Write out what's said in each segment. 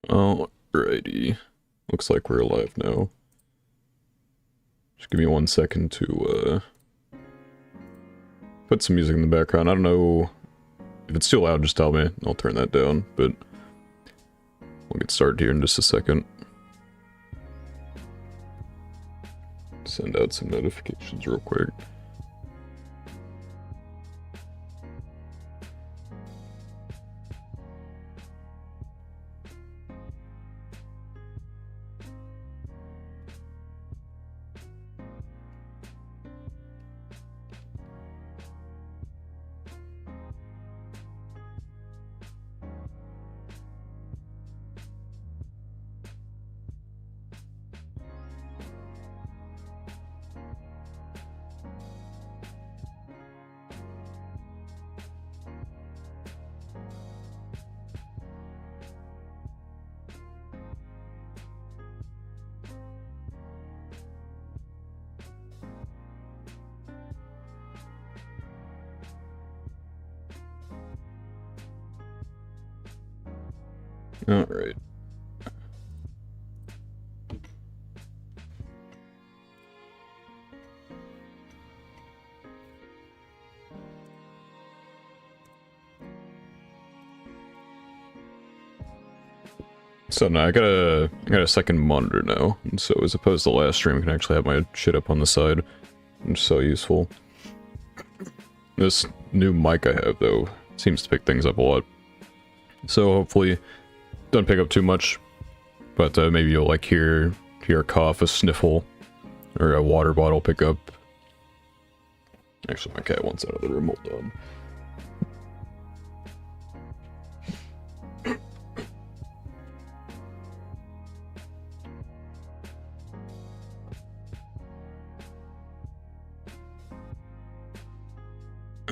Alrighty. Looks like we're alive now. Just give me 1 second to, put some music in the background. I don't know if it's too loud, just tell me. I'll turn that down, but we'll get started here in just a second. Send out some notifications real quick. Alright. So now I got a second monitor now, and so as opposed to the last stream, I can actually have my shit up on the side. It's so useful. This new mic I have, though, seems to pick things up a lot. So hopefully, don't pick up too much, but maybe you'll like hear a cough, a sniffle, or a water bottle pick up. Actually, my cat wants out of the room. Hold on.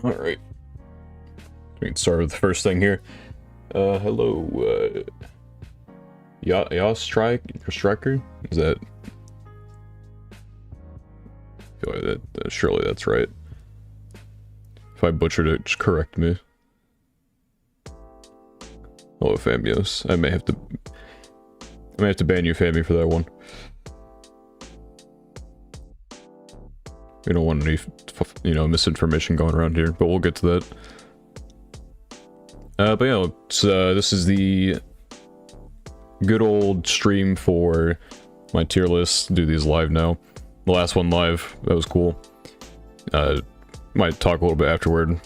Alright. We can start with the first thing here. Hello, Striker? Is that... I feel like that, surely that's right. If I butchered it, just correct me. Hello, Famios. I may have to ban you, Fami, for that one. We don't want any, misinformation going around here, but we'll get to that. But yeah, this is the good old stream for my tier list. Do these live now. The last one live, that was cool. Might talk a little bit afterward.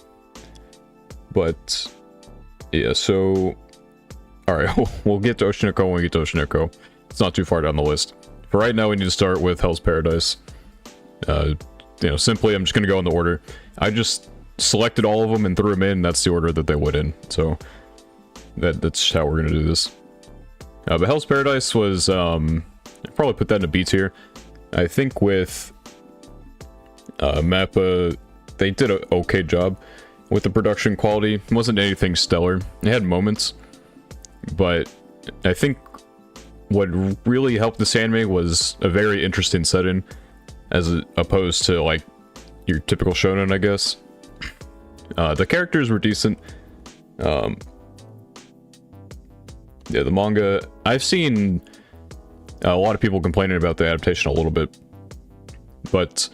But, yeah, so... Alright, we'll get to Oshinoko when we get to Oshinoko. It's not too far down the list. For right now, we need to start with Hell's Paradise. Simply, I'm just gonna go in the order. I just selected all of them and threw them in. That's the order that they went in. So that's how we're gonna do this. But Hell's Paradise was I'd probably put that in a B tier. I think with Mappa, they did an okay job with the production quality. It wasn't anything stellar. It had moments, but I think what really helped this anime was a very interesting setting, as opposed to like your typical shonen, I guess. The characters were decent. Yeah, the manga, I've seen a lot of people complaining about the adaptation a little bit, but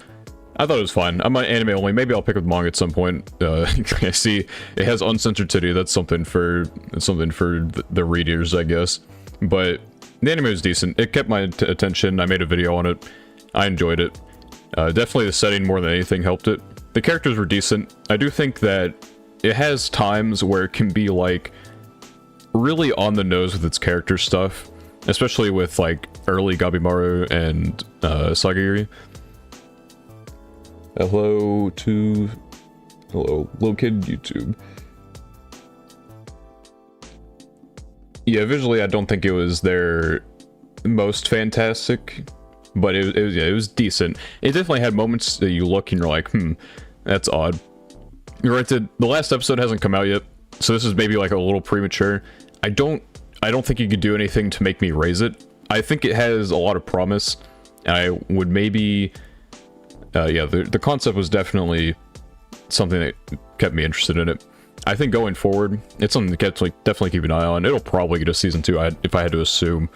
I thought it was fine. I'm on anime only. Maybe I'll pick up the manga at some point. I see it has uncensored titty. That's something for the readers, I guess. But the anime was decent. It kept my attention. I made a video on it. I enjoyed it. Definitely the setting more than anything helped it. The characters were decent. I do think that it has times where it can be like really on the nose with its character stuff, especially with like early Gabimaru and Sagiri. Hello, little kid YouTube. Yeah, visually I don't think it was their most fantastic, but it was decent. It definitely had moments that you look and you're like, that's odd. Granted, the last episode hasn't come out yet, so this is maybe like a little premature. I don't think you could do anything to make me raise it. I think it has a lot of promise. I would maybe... yeah, the concept was definitely something that kept me interested in it. I think going forward, it's something to definitely keep an eye on. It'll probably get a season 2 if I had to assume.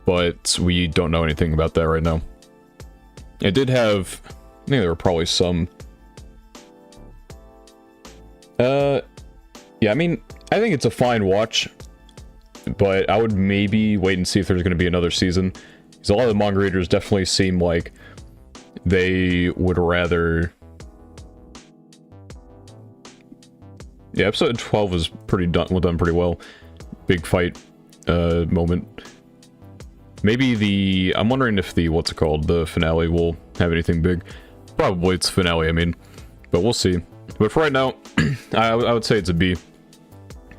But we don't know anything about that right now. It did have... I think there were probably some... Yeah, I mean, I think it's a fine watch. But I would maybe wait and see if there's going to be another season. Because a lot of the manga readers definitely seem like they would rather... Yeah, episode 12 was done pretty well. Big fight moment. Maybe I'm wondering if the finale will have anything big. Probably it's finale, I mean. But we'll see. But for right now, I would say it's a B.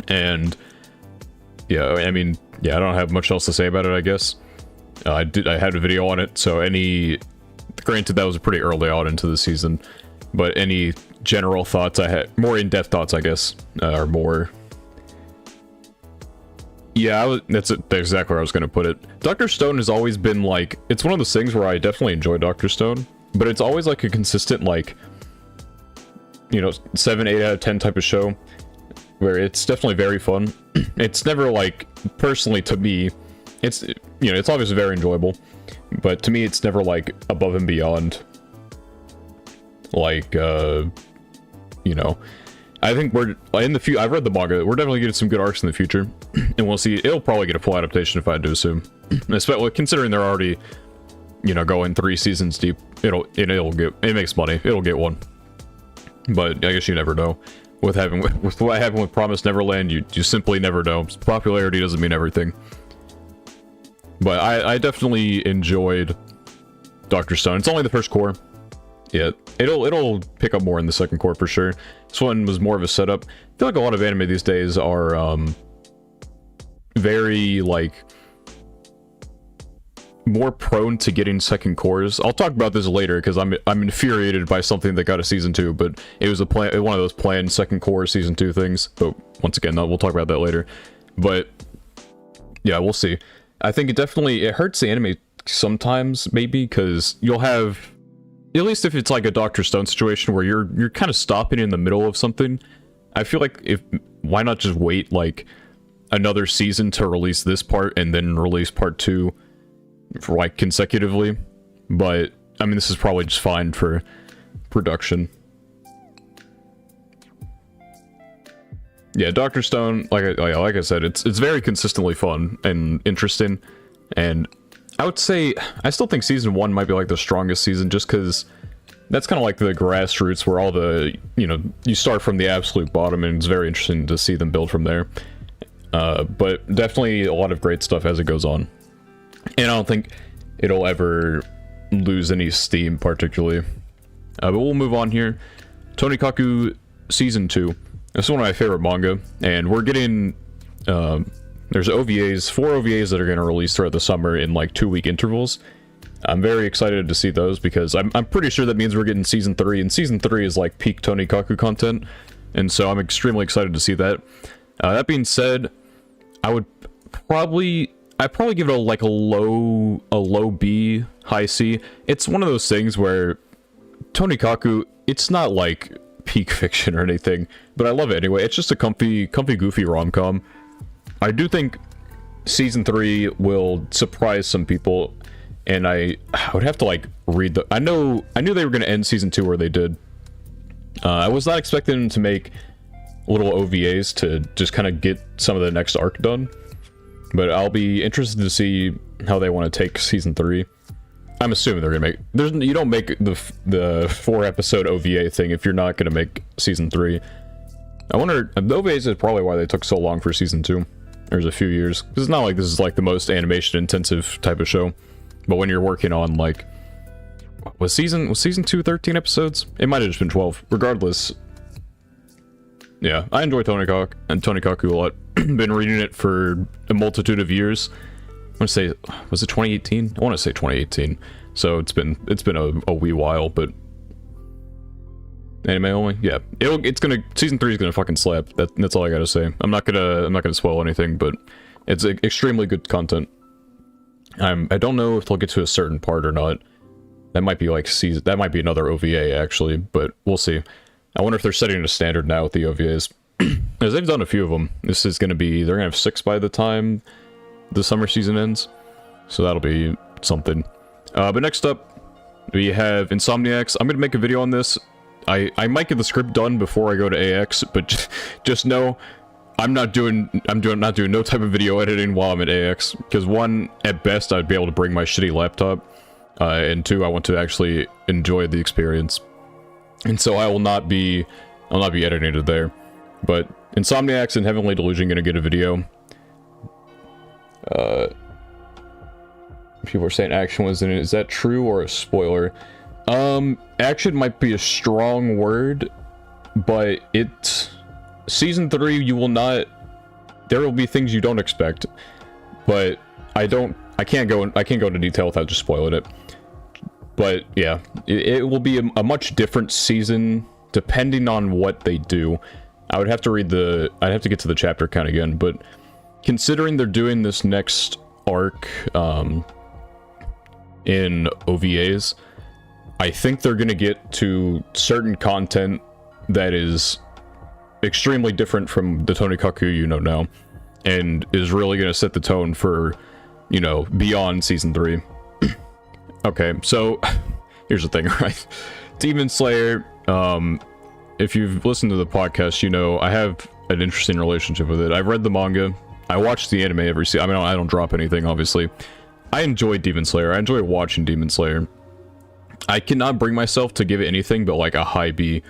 And, yeah, I mean, yeah, I don't have much else to say about it, I guess. I had a video on it, so granted that was pretty early on into the season, but any general thoughts I had, more in-depth thoughts, I guess, are more... Yeah, that's exactly where I was going to put it. Dr. Stone has always been, like... It's one of those things where I definitely enjoy Dr. Stone, but it's always, like, a consistent, like... You know, 7, 8 out of 10 type of show, where it's definitely very fun. It's never, like, personally to me, it's, you know, it's obviously very enjoyable, but to me it's never, like, above and beyond. Like, you know... I think we're in the future. I've read the manga. We're definitely getting some good arcs in the future, and we'll see. It'll probably get a full adaptation if I had to assume, especially considering they're already, you know, going 3 seasons deep. It makes money. It'll get one, but I guess you never know. With what happened with Promised Neverland, you simply never know. Popularity doesn't mean everything. But I definitely enjoyed Dr. Stone. It's only the first core. Yeah, it'll pick up more in the second core for sure. This one was more of a setup. I feel like a lot of anime these days are very, like, more prone to getting second cores. I'll talk about this later because I'm infuriated by something that got a season 2, but it was one of those planned second core season 2 things. But once again, we'll talk about that later. But yeah, we'll see. I think it hurts the anime sometimes, maybe, because you'll have... At least if it's like a Dr. Stone situation where you're kind of stopping in the middle of something, I feel like why not just wait like another season to release this part and then release part 2 for like consecutively. But I mean, this is probably just fine for production. Yeah, Dr. Stone, like I said, it's very consistently fun and interesting, and I would say, I still think Season 1 might be, like, the strongest season, just because that's kind of like the grassroots where all the, you know, you start from the absolute bottom, and it's very interesting to see them build from there. But definitely a lot of great stuff as it goes on. And I don't think it'll ever lose any steam, particularly. But we'll move on here. Tonikaku Season 2. This is one of my favorite manga, and we're getting... There's OVAs, 4 OVAs that are going to release throughout the summer in like 2-week intervals. I'm very excited to see those because I'm pretty sure that means we're getting Season 3, and Season 3 is like peak Tonikaku content, and so I'm extremely excited to see that. That being said, I'd probably give it a low B, high C. It's one of those things where Tonikaku, it's not like peak fiction or anything, but I love it anyway. It's just a comfy, goofy rom-com. I do think Season 3 will surprise some people, and I would have to, like, read I knew they were going to end Season 2 where they did. I was not expecting them to make little OVAs to just kind of get some of the next arc done, but I'll be interested to see how they want to take Season 3. I'm assuming they're going to make... You don't make the 4-episode OVA thing if you're not going to make Season 3. I wonder... The OVAs is probably why they took so long for Season 2. There's a few years. It's not like this is like the most animation intensive type of show. But when you're working on like... Was Season 2 13 episodes? It might have just been 12. Regardless. Yeah, I enjoy Tonikaku a lot. Been reading it for a multitude of years. I want to say... Was it 2018? I want to say 2018. So it's been a wee while, but... Anime only? Yeah. Season 3 is gonna fucking slap. That's all I gotta say. I'm not gonna spoil anything, but it's extremely good content. I don't know if they'll get to a certain part or not. That might be like that might be another OVA actually, but we'll see. I wonder if they're setting a standard now with the OVAs. Because they've done a few of them. This is going to be... They're going to have 6 by the time the summer season ends. So that'll be something. But next up, we have Insomniacs. I'm going to make a video on this. I might get the script done before I go to AX, but just know I'm not doing no type of video editing while I'm at AX. Because 1, at best, I'd be able to bring my shitty laptop. And 2, I want to actually enjoy the experience. And so I'll not be editing it there. But Insomniacs and Heavenly Delusion gonna get a video. People are saying action was in it. Is that true or a spoiler? Action might be a strong word, but Season 3, you will not... There will be things you don't expect. But I can't go into detail without just spoiling it. But yeah, it will be a much different season depending on what they do. I would have to I'd have to get to the chapter count again, but considering they're doing this next arc in OVAs, I think they're gonna get to certain content that is extremely different from the Tonikaku you know now, and is really gonna set the tone for, you know, beyond Season 3. Okay, so here's the thing, right? Demon Slayer, if you've listened to the podcast, you know I have an interesting relationship with it. I've read the manga. I watch the anime every season. I mean, I don't drop anything, obviously. I enjoy Demon Slayer. I enjoy watching Demon Slayer. I cannot bring myself to give it anything but like a high B.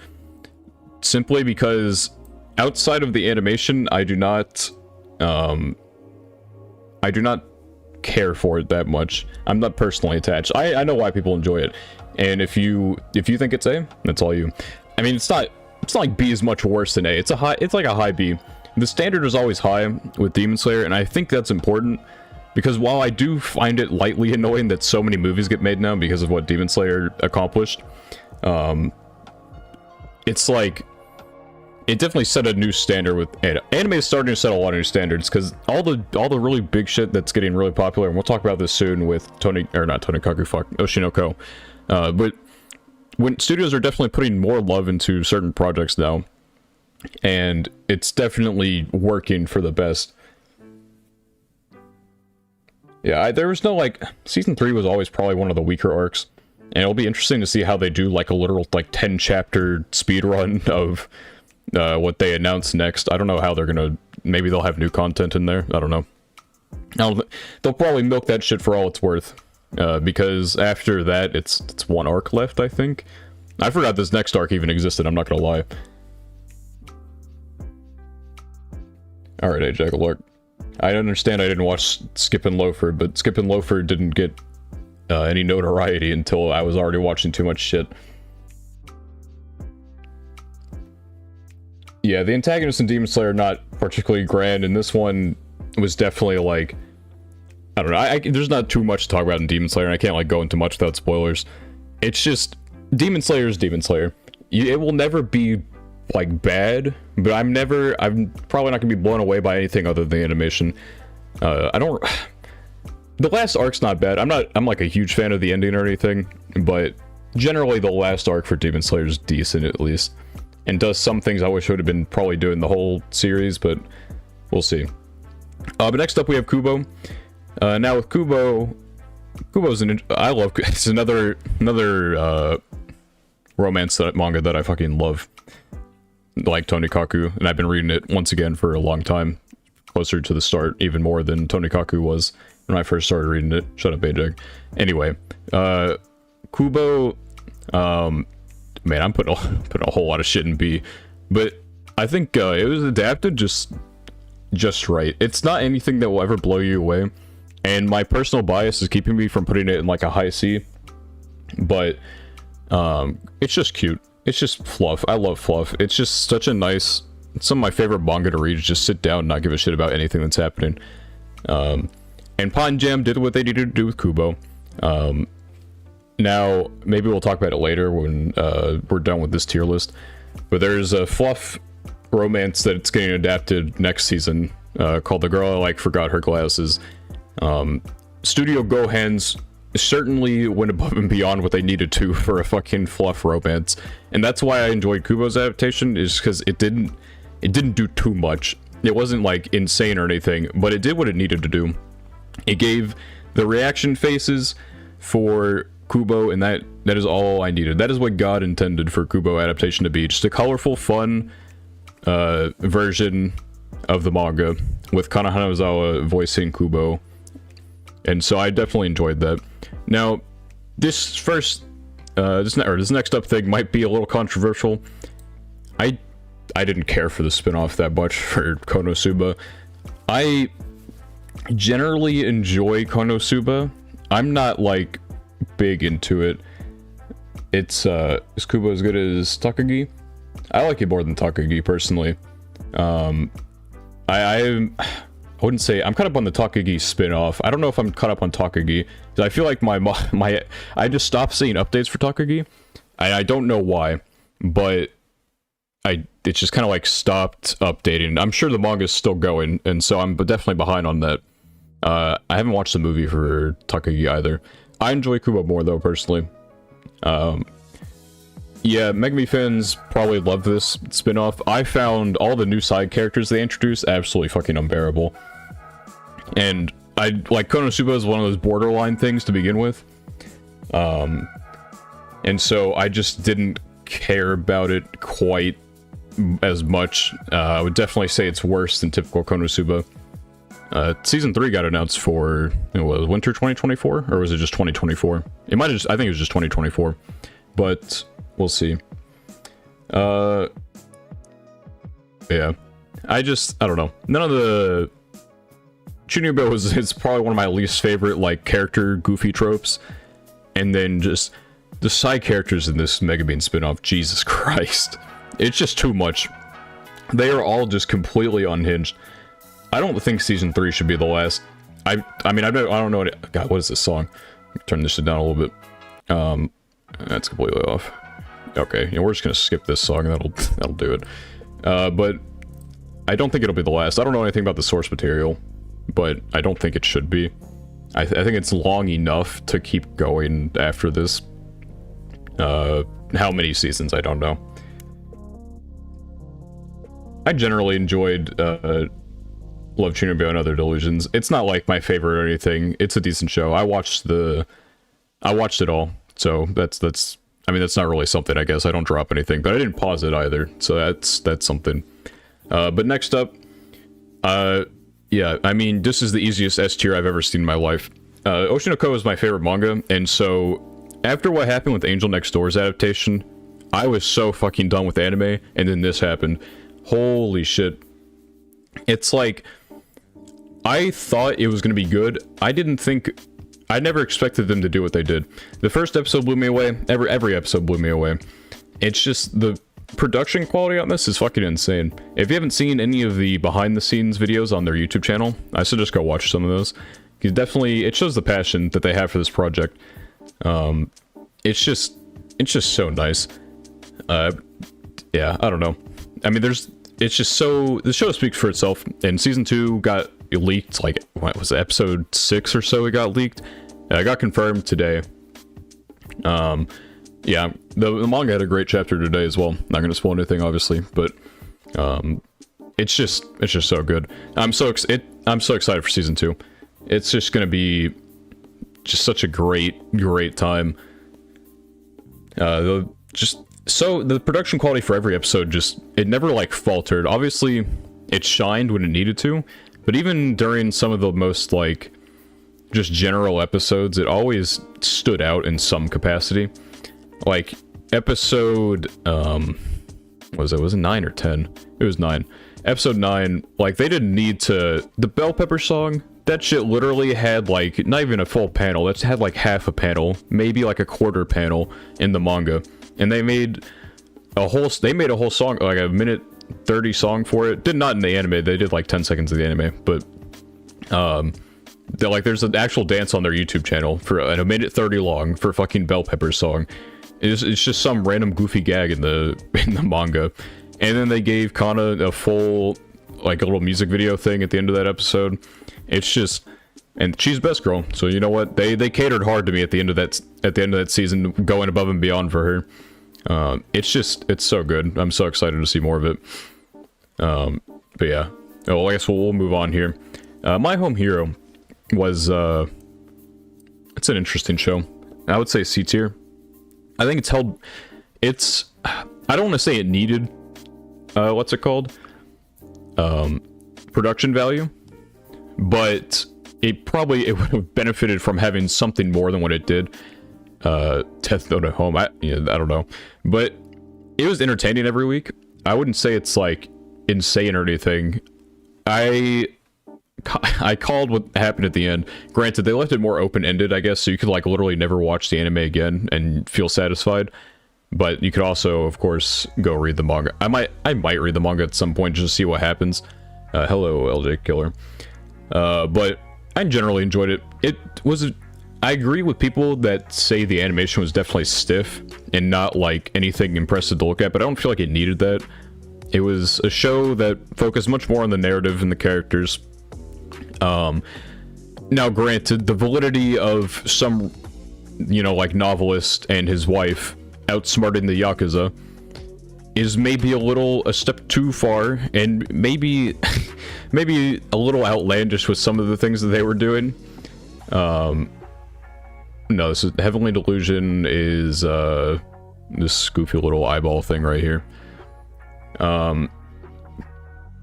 Simply because outside of the animation, I do not care for it that much. I'm not personally attached. I know why people enjoy it, and if you think it's A, that's all you. I mean, it's not like B is much worse than A. It's like a high B. The standard is always high with Demon Slayer, and I think that's important because while I do find it lightly annoying that so many movies get made now because of what Demon Slayer accomplished, it's like it definitely set a new standard with anime is starting to set a lot of new standards because all the really big shit that's getting really popular, and we'll talk about this soon with Oshinoko. But when studios are definitely putting more love into certain projects now, and it's definitely working for the best. Yeah, there was no like Season 3 was always probably one of the weaker arcs, and it'll be interesting to see how they do like a literal like 10 chapter speed run of what they announce next. I don't know how they're gonna... Maybe they'll have new content in there. I don't know. They'll probably milk that shit for all it's worth. Because after that, it's one arc left, I think. I forgot this next arc even existed, I'm not gonna lie. Alright, Ajax. I understand I didn't watch Skip and Loafer, but Skip and Loafer didn't get any notoriety until I was already watching too much shit. Yeah, the antagonists in Demon Slayer are not particularly grand, and this one was definitely like... I don't know, there's not too much to talk about in Demon Slayer, and I can't like go into much without spoilers. It's just... Demon Slayer is Demon Slayer. It will never be, like, bad, but I'm probably not gonna be blown away by anything other than the animation. The last arc's not bad. I'm like a huge fan of the ending or anything, but generally the last arc for Demon Slayer is decent at least. And does some things I wish I would have been probably doing the whole series, but we'll see. But next up we have Kubo. Now with Kubo's it's another romance manga that I fucking love. Like Tonikaku, and I've been reading it once again for a long time. Closer to the start, even more than Tonikaku was when I first started reading it. Shut up, Ajax. Anyway, Kubo, man, I'm putting a whole lot of shit in B, but I think it was adapted just right. It's not anything that will ever blow you away, and my personal bias is keeping me from putting it in like a high C, but it's just cute. It's just fluff. I love fluff. It's just such a nice... Some of my favorite manga to read is just sit down and not give a shit about anything that's happening. And Pine Jam did what they needed to do with Kubo. Now, maybe we'll talk about it later when we're done with this tier list. But there's a fluff romance that's getting adapted next season called The Girl I Like Forgot Her Glasses. Studio Gohan's certainly went above and beyond what they needed to for a fucking fluff romance. And that's why I enjoyed Kubo's adaptation, is because it didn't do too much. It wasn't like insane or anything, but it did what it needed to do. It gave the reaction faces for Kubo, and that is all I needed. That is what God intended for Kubo adaptation to be. Just a colorful, fun version of the manga with Kana Hanazawa voicing Kubo. And so I definitely enjoyed that. Now, this next up thing might be a little controversial. I didn't care for the spin-off that much for Konosuba. I generally enjoy Konosuba. I'm not like big into it. Is Kubo as good as Takagi? I like it more than Takagi personally. I wouldn't say I'm caught up on the Takagi spin-off. I don't know if I'm caught up on Takagi. I feel like I just stopped seeing updates for Takagi. I don't know why, but it's just kind of like stopped updating. I'm sure the manga's still going, and so I'm definitely behind on that. I haven't watched the movie for Takagi either. I enjoy Kubo more though, personally. Yeah, Megami fans probably love this spin-off. I found all the new side characters they introduced absolutely fucking unbearable. And Konosuba is one of those borderline things to begin with. And so I just didn't care about it quite as much. I would definitely say it's worse than typical Konosuba. Season 3 got announced for, winter 2024? Or was it just 2024? I think it was just 2024. But we'll see. Yeah. I don't know. None of the... Chunibyo is probably one of my least favorite, character goofy tropes. And then just the side characters in this Mega Bean spin-off, Jesus Christ. It's just too much. They are all just completely unhinged. I don't think Season 3 should be the last. I don't know God, what is this song? Turn this shit down a little bit. That's completely off. Okay, yeah, we're just gonna skip this song, that'll do it. But I don't think it'll be the last. I don't know anything about the source material, but I don't think it should be. I think it's long enough to keep going after this. How many seasons, I don't know. I generally enjoyed Love Chunibyo and Other Delusions. It's not like my favorite or anything. It's a decent show. I watched it all. So that's not really something, I guess. I don't drop anything, but I didn't pause it either. So that's something. But next up, yeah, this is the easiest S tier I've ever seen in my life. Oshi no Ko is my favorite manga, and so after what happened with Angel Next Door's adaptation, I was so fucking done with anime, and then this happened. Holy shit. It's like, I thought it was gonna be good. I never expected them to do what they did. The first episode blew me away. Every episode blew me away. It's just, the production quality on this is fucking insane. If you haven't seen any of the behind the scenes videos on their YouTube channel, I suggest go watch some of those. It shows the passion that they have for this project. It's just so nice. Yeah, I don't know. It's just so, the show speaks for itself, and season 2 got leaked, what was it, episode 6 or so it got leaked? It got confirmed today. Yeah, the manga had a great chapter today as well. Not gonna spoil anything, obviously, but it's just so good. I'm so excited for season 2. It's just gonna be just such a great time. The production quality for every episode it never faltered. Obviously, it shined when it needed to, but even during some of the most just general episodes, it always stood out in some capacity. Episode, was it 9 or 10? It was 9. Episode 9, they didn't need to, the Bell Pepper song, that shit literally had not even a full panel, that had half a panel, maybe a quarter panel in the manga. And they made a whole song, a minute 30 song for it. Not in the anime, they did 10 seconds of the anime, but there's an actual dance on their YouTube channel for a minute 30 long for fucking Bell Pepper's song. It's just some random goofy gag in the manga. And then they gave Kana a full a little music video thing at the end of that episode. It's just And she's best girl, so you know what? They catered hard to me at the end of that season, going above and beyond for her. It's so good. I'm so excited to see more of it. But yeah. Oh, well, I guess we'll move on here. My Home Hero was it's an interesting show. I would say C tier. I think I don't want to say it needed what's it called? Production value, but it would have benefited from having something more than what it did. Death Note at Home, I don't know, but it was entertaining every week. I wouldn't say it's like insane or anything. I called what happened at the end. Granted, they left it more open-ended, I guess, so you could like literally never watch the anime again and feel satisfied. But you could also, of course, go read the manga. I might read the manga at some point just to see what happens. Hello, LJ Killer. But I generally enjoyed it. I agree with people that say the animation was definitely stiff and not like anything impressive to look at, but I don't feel like it needed that. It was a show that focused much more on the narrative and the characters. Now granted, the validity of some, like novelist and his wife outsmarting the Yakuza is maybe a step too far, and maybe a little outlandish with some of the things that they were doing. No, this is Heavenly Delusion is this goofy little eyeball thing right here.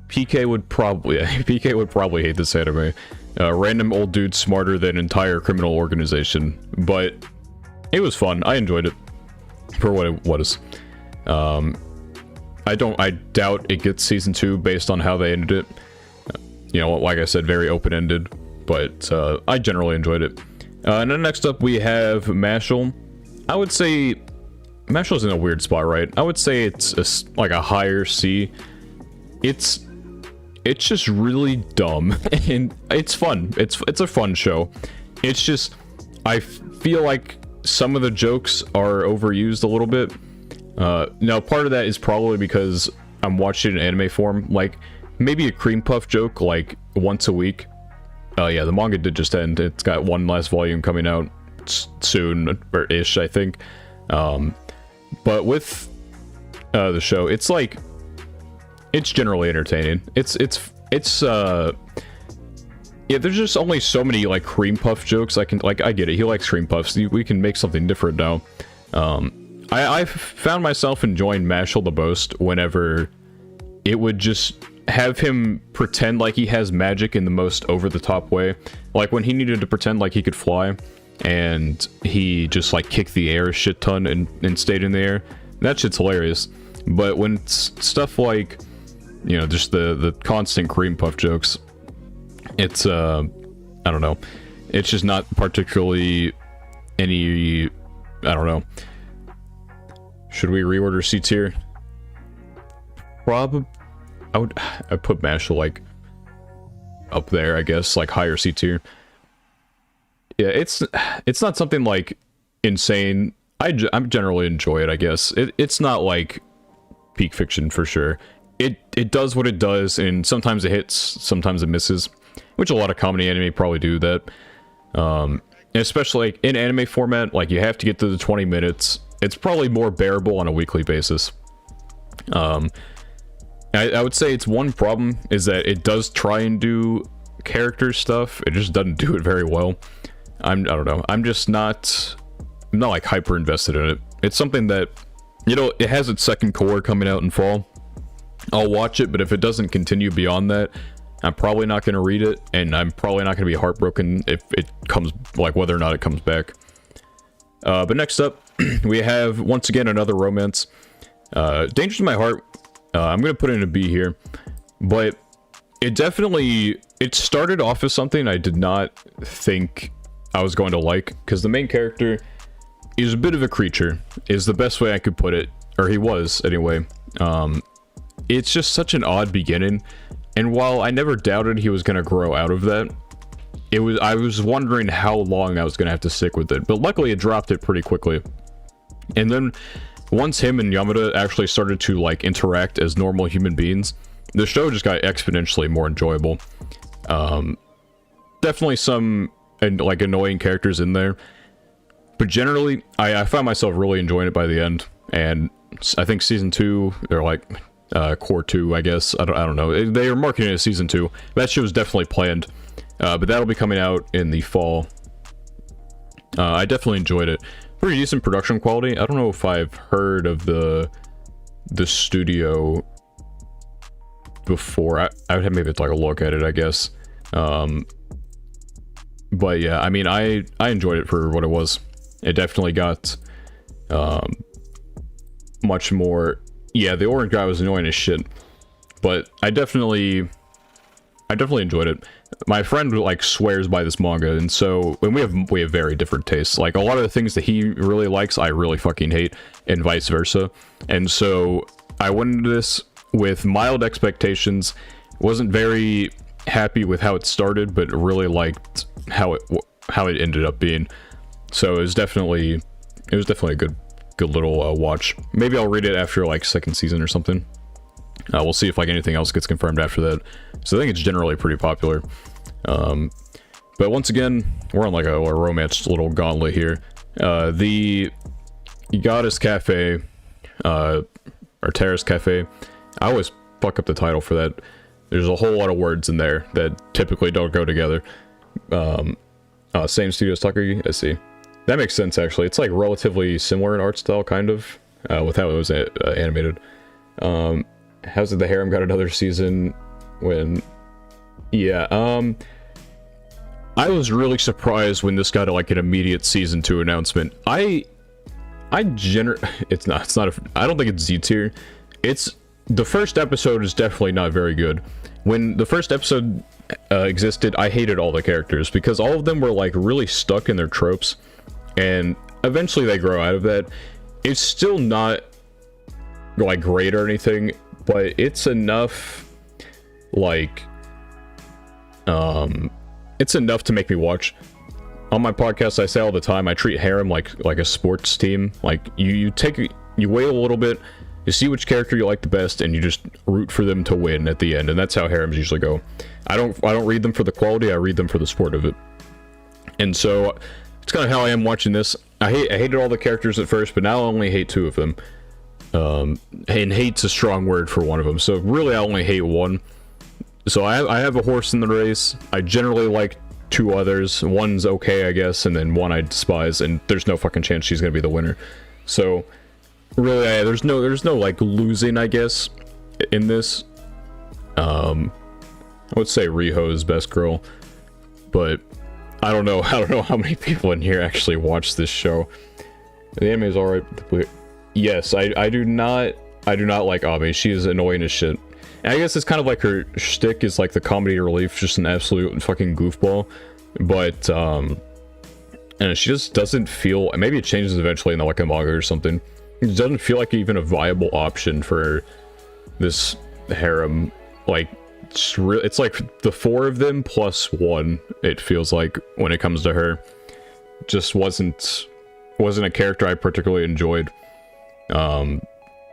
PK would probably hate this anime. Random old dude smarter than entire criminal organization, but it was fun. I enjoyed it for what it was. I doubt it gets season 2 based on how they ended it. Like I said, very open-ended, but I generally enjoyed it. And then next up we have Mashle. I would say Mashle's in a weird spot, right? I would say it's like a higher C. It's just really dumb, and it's fun. It's a fun show. It's just, I feel like some of the jokes are overused a little bit. Now part of that is probably because I'm watching in anime form, like maybe a cream puff joke like once a week. Yeah, the manga did just end. It's got one last volume coming out soon, or ish, I think. But with the show, it's like, it's generally entertaining. Yeah, there's just only so many like cream puff jokes. I get it. He likes cream puffs. We can make something different now. I found myself enjoying Mashle the most whenever it would just have him pretend like he has magic in the most over-the-top way. Like when he needed to pretend like he could fly, and he just like kicked the air a shit ton and stayed in the air. That shit's hilarious. But when it's stuff like, just the constant cream puff jokes, it's I don't know, it's just not particularly any, I don't know. Should we reorder C tier? I'd put Mashle like up there, I guess, like higher C tier. Yeah, it's not something like insane. I generally enjoy it, I guess. It's not like peak fiction for sure. It does what it does, and sometimes it hits, sometimes it misses, which a lot of comedy anime probably do that. And especially like in anime format, like you have to get to the 20 minutes. It's probably more bearable on a weekly basis. I would say its one problem is that it does try and do character stuff. It just doesn't do it very well. I don't know. I'm not like hyper invested in it. It's something that, it has its second core coming out in fall. I'll watch it, but if it doesn't continue beyond that, I'm probably not going to read it, and I'm probably not going to be heartbroken if it comes, like whether or not it comes back. But next up, we have, once again, another romance. Danger to My Heart, I'm going to put in a B here, but it started off as something I did not think I was going to like, because the main character is a bit of a creature, is the best way I could put it, or he was, anyway. It's just such an odd beginning, and while I never doubted he was going to grow out of that, I was wondering how long I was going to have to stick with it, but luckily it dropped it pretty quickly. And then, once him and Yamada actually started to, like, interact as normal human beings, the show just got exponentially more enjoyable. definitely some like annoying characters in there, but generally I found myself really enjoying it by the end. And I think season 2, or like core 2, I guess, I don't know, they were marketing it as season 2. That shit was definitely planned, but that'll be coming out in the fall. I definitely enjoyed it. Pretty decent production quality. I don't know if I've heard of the studio before. I would have maybe take a look at it, I guess. But yeah, I mean, I enjoyed it for what it was. It definitely got much more. Yeah, the orange guy was annoying as shit, but I definitely enjoyed it. My friend like swears by this manga, and so when we have very different tastes. Like a lot of the things that he really likes, I really fucking hate, and vice versa. And so I went into this with mild expectations. Wasn't very happy with how it started, but really liked how it ended up being. So it was definitely a good little watch. Maybe I'll read it after like second season or something. We'll see if like anything else gets confirmed after that. So I think it's generally pretty popular. But once again, we're on like a romance little gauntlet here. The Goddess Cafe, or Terrace Cafe. I always fuck up the title for that. There's a whole lot of words in there that typically don't go together. Same studio as Takagi, I see. That makes sense, actually. It's like relatively similar in art style, kind of, with how it was animated. How's it the Harem got another season when... Yeah, I was really surprised when this got like an immediate season 2 announcement. I don't think it's Z tier. The first episode is definitely not very good. When the first episode existed, I hated all the characters because all of them were like really stuck in their tropes, and eventually they grow out of that. It's still not like great or anything, but it's enough, like it's enough to make me watch. On my podcast, I say all the time, I treat Harem like a sports team. Like you wait a little bit, you see which character you like the best, and you just root for them to win at the end. And that's how Harems usually go. I don't read them for the quality, I read them for the sport of it. And so it's kind of how I am watching this. I hated all the characters at first, but now I only hate 2 of them. And hate's a strong word for one of them. So really I only hate 1. So I have a horse in the race. I generally like 2 others. One's okay, I guess, and then 1 I despise, and there's no fucking chance she's gonna be the winner. So really, there's no like losing, I guess, in this. I would say Riho is best girl, but I don't know how many people in here actually watch this show. The anime is alright. Yes, I do not like Ami. She is annoying as shit. And I guess it's kind of like her shtick is like the comedy relief, just an absolute fucking goofball. But and she just doesn't feel. Maybe it changes eventually in like a manga or something. It doesn't feel like even a viable option for this harem. Like it's like the 4 of them plus 1. It feels like when it comes to her, just wasn't a character I particularly enjoyed.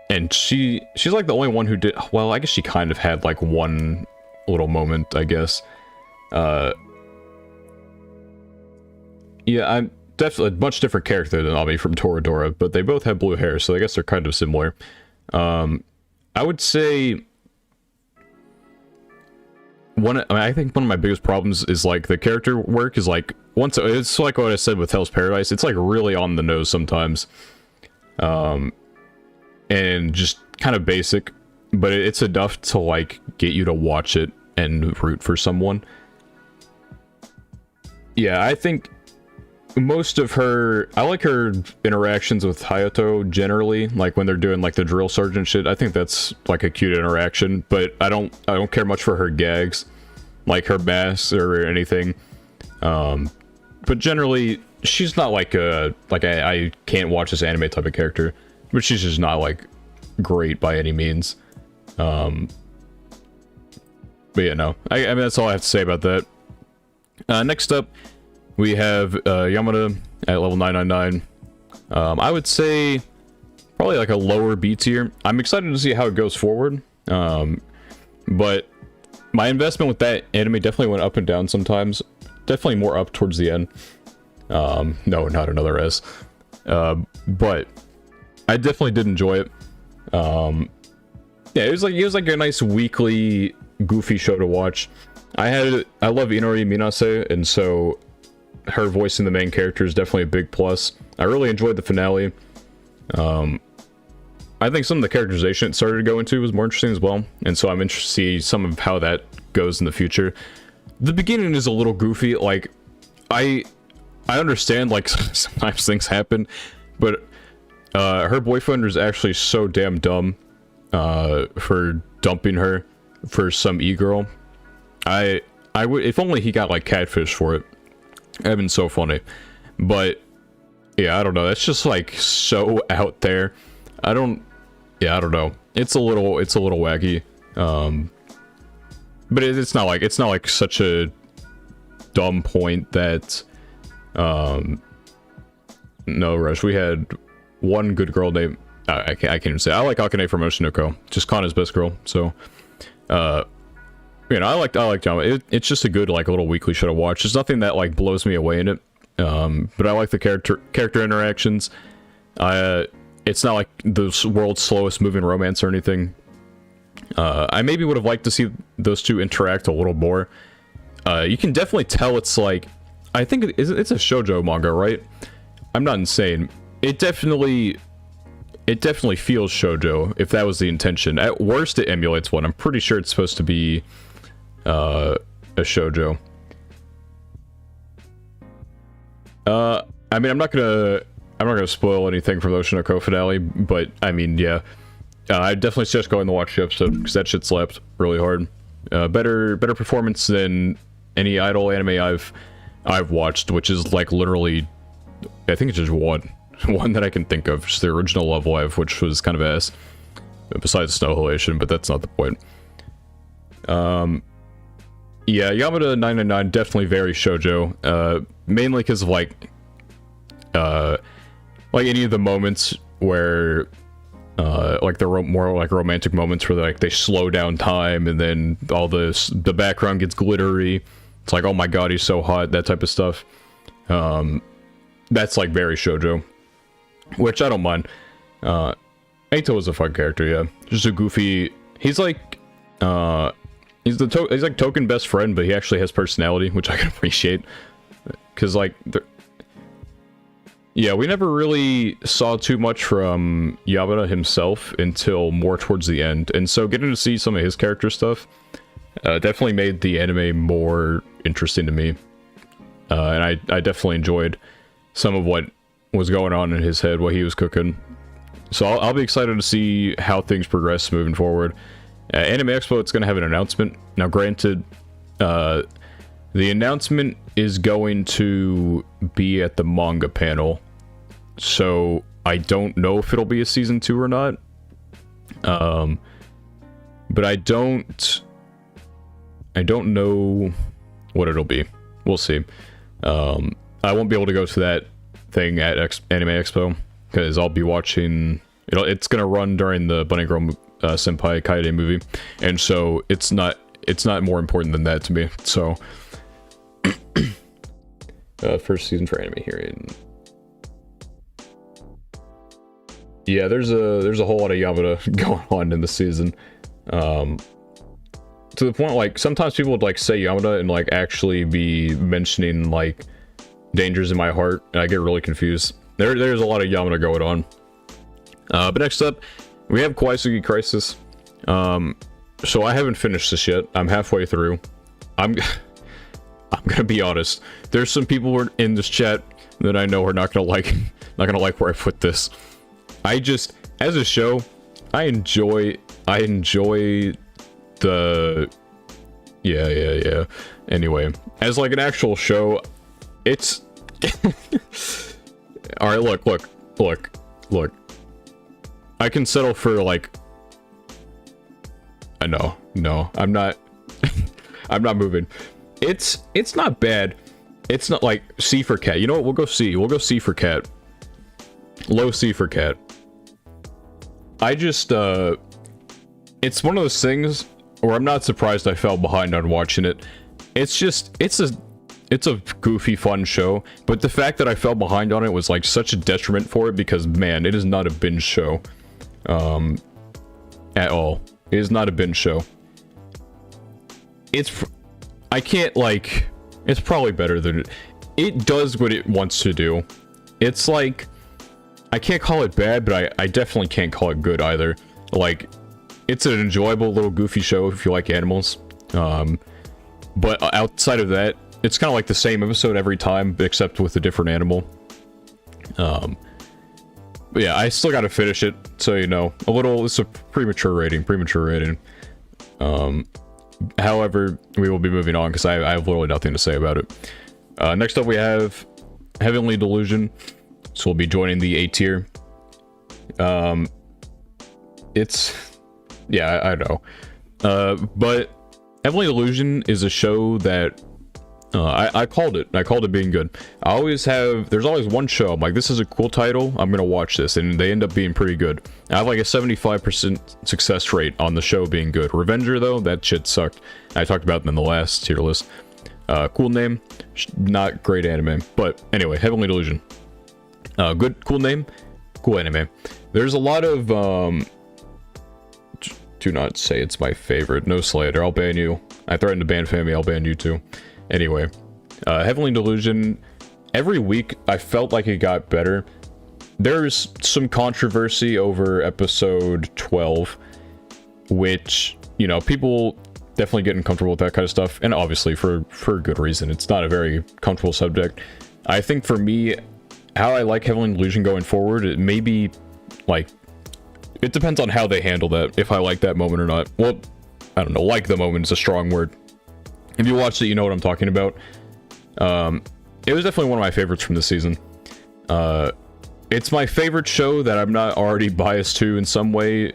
And she's like the only one who did well. I guess she kind of had like one little moment, I guess. Yeah, I'm definitely a much different character than Ami from Toradora, but they both have blue hair, so I guess they're kind of similar. I would say I think one of my biggest problems is like the character work is like it's like what I said with Hell's Paradise. It's like really on the nose sometimes. And just kind of basic, but it's enough to like get you to watch it and root for someone. Yeah, I think most of her, I like her interactions with Hayato generally, like when they're doing like the drill sergeant shit. I think that's like a cute interaction, but I don't care much for her gags, like her masks or anything. But generally, she's not like I can't watch this anime type of character. But she's just not, like, great by any means. But yeah, no. I mean, that's all I have to say about that. Next up, we have Yamada at level 999. I would say probably like a lower B tier. I'm excited to see how it goes forward. But my investment with that anime definitely went up and down sometimes. definitely more up towards the end. No, not another S. But I definitely did enjoy it. Yeah, it was like a nice weekly goofy show to watch. I love Inori Minase, and so her voicing the main character is definitely a big plus. I really enjoyed the finale. I think some of the characterization it started to go into was more interesting as well, and so I'm interested to see some of how that goes in the future. The beginning is a little goofy. Like, I understand, like, sometimes things happen, but her boyfriend is actually so damn dumb for dumping her for some e-girl. I would, if only he got like catfish for it. That'd been so funny. But yeah, I don't know. That's just like so out there. I don't know. It's a little wacky. But it's not like such a dumb point that no rush. We had one good girl named I can't even say. I like Akane from Oshinoko. Just Kana's best girl. So you know, I like Yamada. It's just a good like little weekly show to watch. There's nothing that like blows me away in it. But I like the character interactions. It's not like the world's slowest moving romance or anything. I maybe would have liked to see those two interact a little more. You can definitely tell it's like, I think it's a shoujo manga, right? I'm not insane. It definitely feels shoujo, if that was the intention. At worst, it emulates one. I'm pretty sure it's supposed to be a shoujo. I mean, I'm not gonna spoil anything from the Oshinoko finale, but I mean, yeah. I definitely suggest going to watch the episode, because that shit slapped really hard. Better performance than any idol anime I've watched, which is like literally, I think it's just one that I can think of, just the original Love Live, which was kind of ass, besides Snow Halation, but that's not the point. Yeah, Yamada 999 definitely very shoujo, mainly because of like any of the moments where like the more like romantic moments where like they slow down time and then all the background gets glittery. It's like, oh my god, he's so hot, that type of stuff. That's like very shoujo, which I don't mind. Eito is a fun character, yeah. Just a goofy. He's like he's like token best friend, but he actually has personality, which I can appreciate. Cause like yeah, we never really saw too much from Yamada himself until more towards the end, and so getting to see some of his character stuff definitely made the anime more interesting to me. And I definitely enjoyed some of what was going on in his head, what he was cooking. So I'll be excited to see how things progress moving forward. Anime Expo, it's going to have an announcement. Now, granted, the announcement is going to be at the manga panel, so I don't know if it'll be a season 2 or not. But I don't know what it'll be. We'll see. I won't be able to go to that thing at Anime Expo because I'll be watching. It's gonna run during the Bunny Girl Senpai Kaede movie, and so it's not more important than that to me. So first season for anime here in. Yeah, there's a whole lot of Yamada going on in the season. To the point, like, sometimes people would, like, say Yamada and, like, actually be mentioning, like, Dangers in My Heart, and I get really confused. There's a lot of Yamada going on. But next up, we have Koisuki Crisis. So I haven't finished this yet. I'm halfway through. I'm gonna be honest. There's some people in this chat that I know are not gonna like where I put this. I just, as a show, I enjoy the yeah anyway, as like an actual show, it's all right. Look, I can settle for like no, I'm not I'm not moving. It's not bad. It's not like C for cat. You know what, we'll go C for cat. Low C for cat. I just it's one of those things where I'm not surprised I fell behind on watching it. It's it's a goofy, fun show, but the fact that I fell behind on it was like such a detriment for it because, man, it is not a binge show. At all. It is not a binge show. I can't, like, it's probably better than it does what it wants to do. It's like, I can't call it bad, but I definitely can't call it good either. Like, it's an enjoyable little goofy show if you like animals. But outside of that, it's kind of like the same episode every time, except with a different animal. But yeah, I still gotta finish it, so you know, it's a premature rating. However, we will be moving on, because I have literally nothing to say about it. Next up we have Heavenly Delusion, so we'll be joining the A tier. Yeah, I know. But Heavenly Delusion is a show that I called it. I called it being good. There's always one show I'm like, this is a cool title, I'm gonna watch this, and they end up being pretty good. I have like a 75% success rate on the show being good. Revenger, though, that shit sucked. I talked about them in the last tier list. Cool name, not great anime, but anyway, Heavenly Delusion. Cool name, cool anime. There's a lot of do not say it's my favorite. No slander, I'll ban you. I threatened to ban Fami, I'll ban you too. Anyway, Heavenly Delusion, every week I felt like it got better. There's some controversy over episode 12, which, you know, people definitely getting comfortable with that kind of stuff, and obviously for good reason. It's not a very comfortable subject. I think for me, how I like Heavenly Delusion going forward, it may be, like, it depends on how they handle that, if I like that moment or not. Well, I don't know, like the moment is a strong word. If you watched it, you know what I'm talking about. It was definitely one of my favorites from this season. It's my favorite show that I'm not already biased to in some way.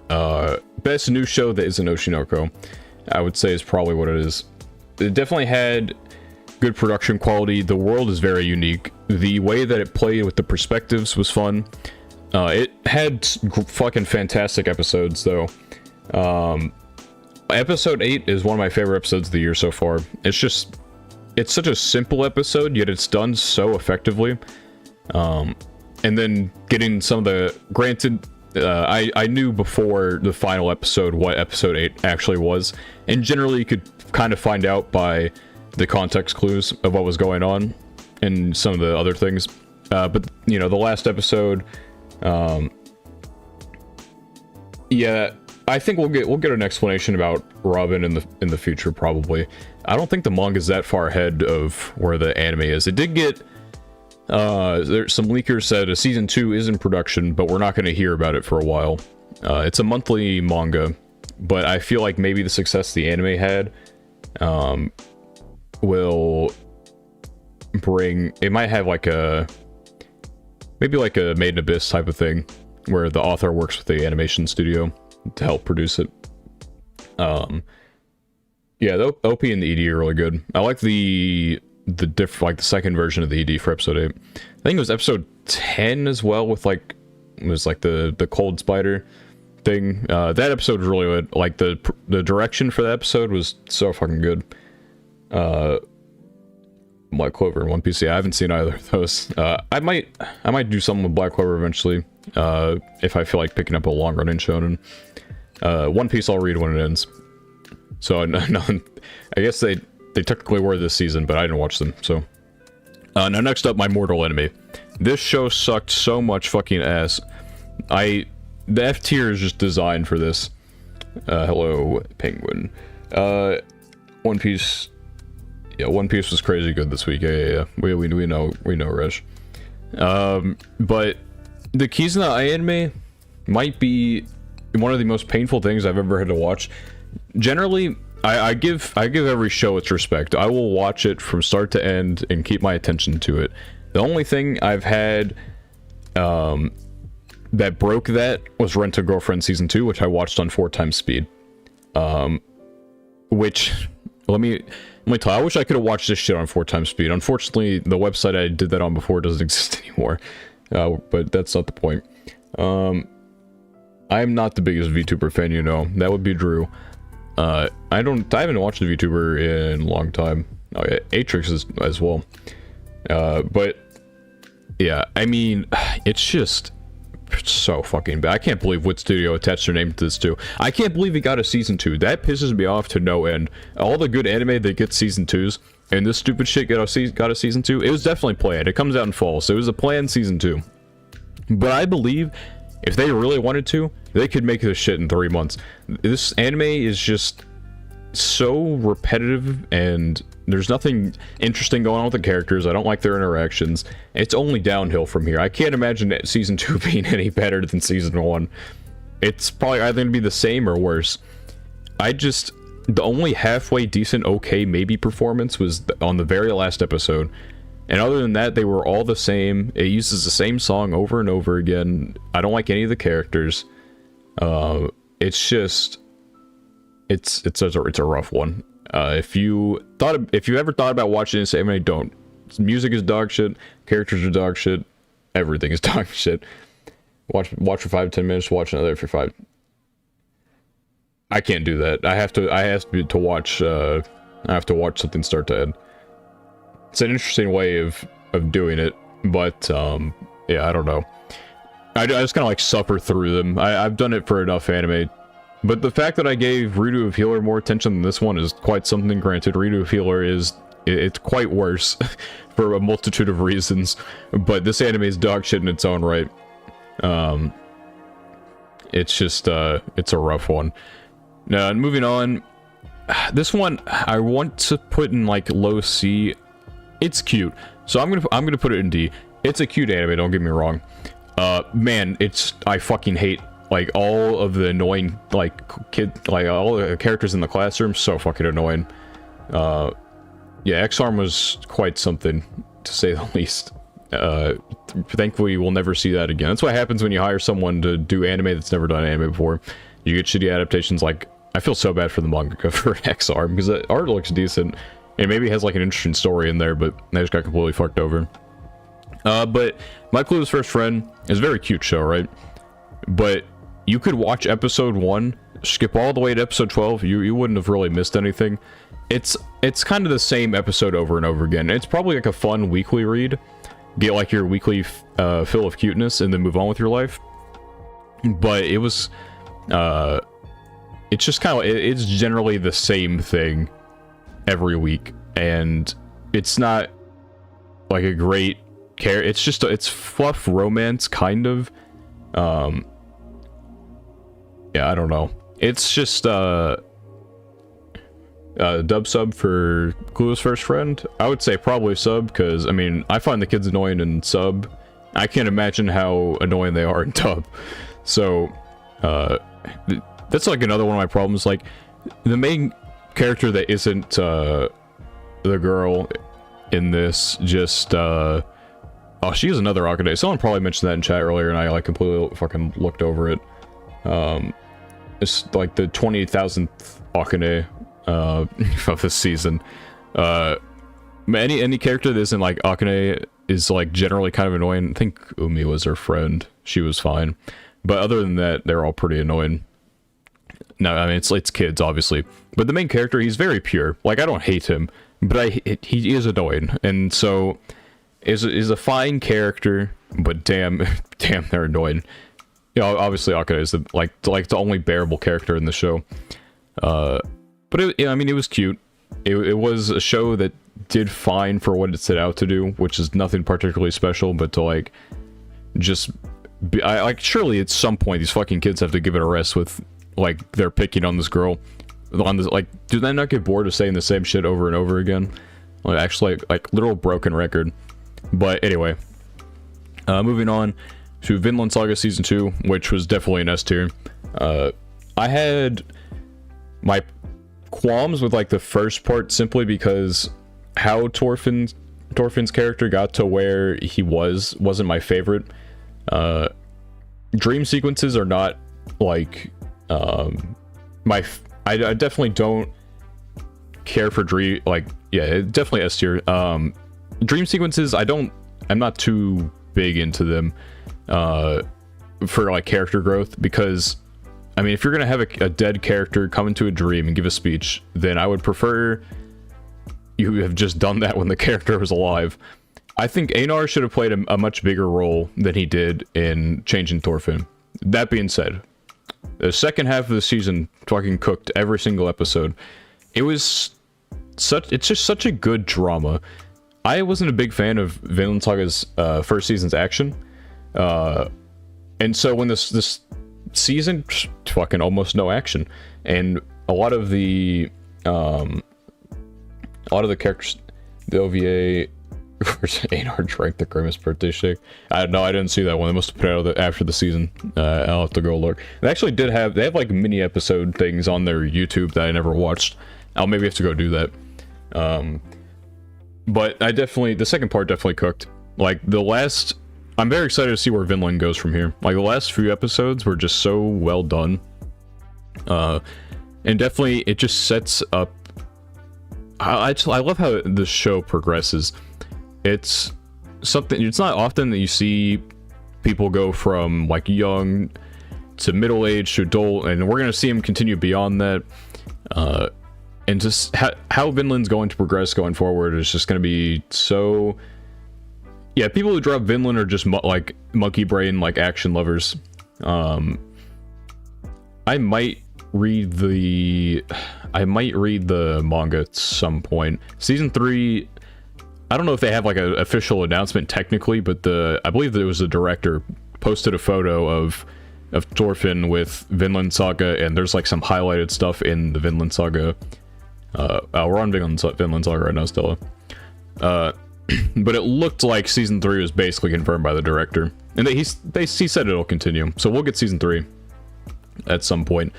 Best new show that isn't Oshinoko, I would say, is probably what it is. It definitely had good production quality. The world is very unique. The way that it played with the perspectives was fun. It had fucking fantastic episodes, though. Episode 8 is one of my favorite episodes of the year so far. It's such a simple episode, yet it's done so effectively. And then getting some of the, granted, I knew before the final episode what episode 8 actually was, and generally you could kind of find out by the context clues of what was going on and some of the other things. But, you know, the last episode, yeah, I think we'll get an explanation about Robin in the future, probably. I don't think the manga is that far ahead of where the anime is. It did get there's some leakers said a season 2 is in production, but we're not going to hear about it for a while. It's a monthly manga, but I feel like maybe the success the anime had will bring, it might have like maybe like a Made in Abyss type of thing, where the author works with the animation studio to help produce it. Yeah, the OP and the ED are really good. I like the second version of the ED for episode 8. I think it was episode 10 as well, with like, it was like the cold spider thing. That episode was really good. Like the direction for that episode was so fucking good. Black Clover and One Piece, yeah, I haven't seen either of those. I might do something with Black Clover eventually, if I feel like picking up a long run in shonen. One Piece I'll read when it ends. So no, I guess they technically were this season, but I didn't watch them. So now next up, My Mortal Enemy. This show sucked so much fucking ass. The F tier is just designed for this. Hello, Penguin. One Piece. Yeah, One Piece was crazy good this week. Yeah. We know, Resh. But the Kizuna anime might be one of the most painful things I've ever had to watch. Generally, I give every show its respect. I will watch it from start to end and keep my attention to it. The only thing I've had that broke that was Rent a Girlfriend Season 2, which I watched on 4 times speed. Which, let me tell you, I wish I could have watched this shit on 4 times speed. Unfortunately, the website I did that on before doesn't exist anymore. But that's not the point. I'm not the biggest VTuber fan, you know. That would be Drew. I haven't watched a VTuber in a long time. Oh yeah, Atrix as well. But yeah, I mean, it's just so fucking bad. I can't believe what studio attached their name to this too. I can't believe it got a season 2. That pisses me off to no end. All the good anime that gets season 2s, and this stupid shit got a season 2. It was definitely planned. It comes out in fall, so it was a planned season 2. But I believe if they really wanted to, they could make this shit in 3 months. This anime is just so repetitive, and there's nothing interesting going on with the characters. I don't like their interactions. It's only downhill from here. I can't imagine that season 2 being any better than season 1. It's probably either going to be the same or worse. The only halfway decent okay maybe performance was on the very last episode. And other than that, they were all the same. It uses the same song over and over again. I don't like any of the characters. It's just... It's a rough one. If you ever thought about watching this anime, don't. Music is dog shit. Characters are dog shit. Everything is dog shit. Watch for 5-10 minutes. Watch another for 5. I can't do that. I have to watch. I have to watch something start to end. It's an interesting way of doing it, but yeah, I don't know. I just kind of like suffer through them. I've done it for enough anime. But the fact that I gave Redo of Healer more attention than this one is quite something. Granted, Redo of Healer it's quite worse for a multitude of reasons, but this anime is dog shit in its own right. It's just it's a rough one. Now, moving on, this one I want to put in like low C. It's cute, so I'm gonna put it in D. It's a cute anime, don't get me wrong. Man, I fucking hate like all of the annoying all the characters in the classroom. So fucking annoying. Yeah, X-Arm was quite something, to say the least. Thankfully we'll never see that again. That's what happens when you hire someone to do anime that's never done anime before. You get shitty adaptations. Like, I feel so bad for the manga for X-Arm, because the art looks decent and maybe has like an interesting story in there, but they just got completely fucked over. But My Clueless First Friend is a very cute show, right? But you could watch episode 1, skip all the way to episode 12, you wouldn't have really missed anything. It's kind of the same episode over and over again. It's probably like a fun weekly read. Get like your weekly fill of cuteness and then move on with your life. But it was it's just kind of, it's generally the same thing every week, and it's not like a great it's fluff romance kind of. Yeah, I don't know. It's just dub sub for Clueless First Friend. I would say probably sub, because I mean, I find the kids annoying in sub. I can't imagine how annoying they are in dub. So that's like another one of my problems. Like, the main character that isn't the girl in this, just oh, she is another Akane. Someone probably mentioned that in chat earlier, and I like completely fucking looked over it. It's like the 20,000th Akane of this season. Any character that isn't like Akane is like generally kind of annoying. I think Umi was her friend. She was fine. But other than that, they're all pretty annoying. No, I mean, it's kids, obviously. But the main character, he's very pure. Like, I don't hate him, but he is annoying. And so, is a fine character, but damn, they're annoying. You know, obviously Akane is the only bearable character in the show. But I mean, it was cute. It was a show that did fine for what it set out to do, which is nothing particularly special, but to like just be, like, surely at some point these fucking kids have to give it a rest with like they're picking on this girl. On this, like, do they not get bored of saying the same shit over and over again? Like, actually, like literal broken record. But anyway, moving on to Vinland Saga Season 2, which was definitely an S tier. I had my qualms with like the first part simply because how Thorfinn's character got to where he wasn't my favorite. Dream sequences are not like I definitely don't care for dream, like, yeah, definitely S tier. Dream sequences, I'm not too big into them for like character growth, because I mean, if you're gonna have a dead character come into a dream and give a speech, then I would prefer you have just done that when the character was alive. I think Einar should have played a much bigger role than he did in changing Thorfinn. That being said, the second half of the season fucking cooked every single episode. It's just such a good drama. I wasn't a big fan of Vinland Saga's first season's action. And so when this season, fucking almost no action. And a lot of the characters, the OVA, Einar drank the Grimace birthday shake. I didn't see that one. They must have put it out after the season. I'll have to go look. They actually they have like mini episode things on their YouTube that I never watched. I'll maybe have to go do that. But the second part definitely cooked. Like I'm very excited to see where Vinland goes from here. Like the last few episodes were just so well done. And definitely it just sets up. I love how the show progresses. It's not often that you see people go from like young to middle age to adult, and we're gonna see them continue beyond that. And just how Vinland's going to progress going forward is just gonna be so. Yeah, people who drop Vinland are just like monkey brain, like action lovers. I might read the manga at some point. Season 3. I don't know if they have like an official announcement technically, but I believe that it was the director posted a photo of Thorfinn with Vinland Saga, and there's like some highlighted stuff in the Vinland Saga. We're on Vinland Saga right now, Stella. But it looked like season 3 was basically confirmed by the director, and he said it'll continue. So we'll get season 3 at some point.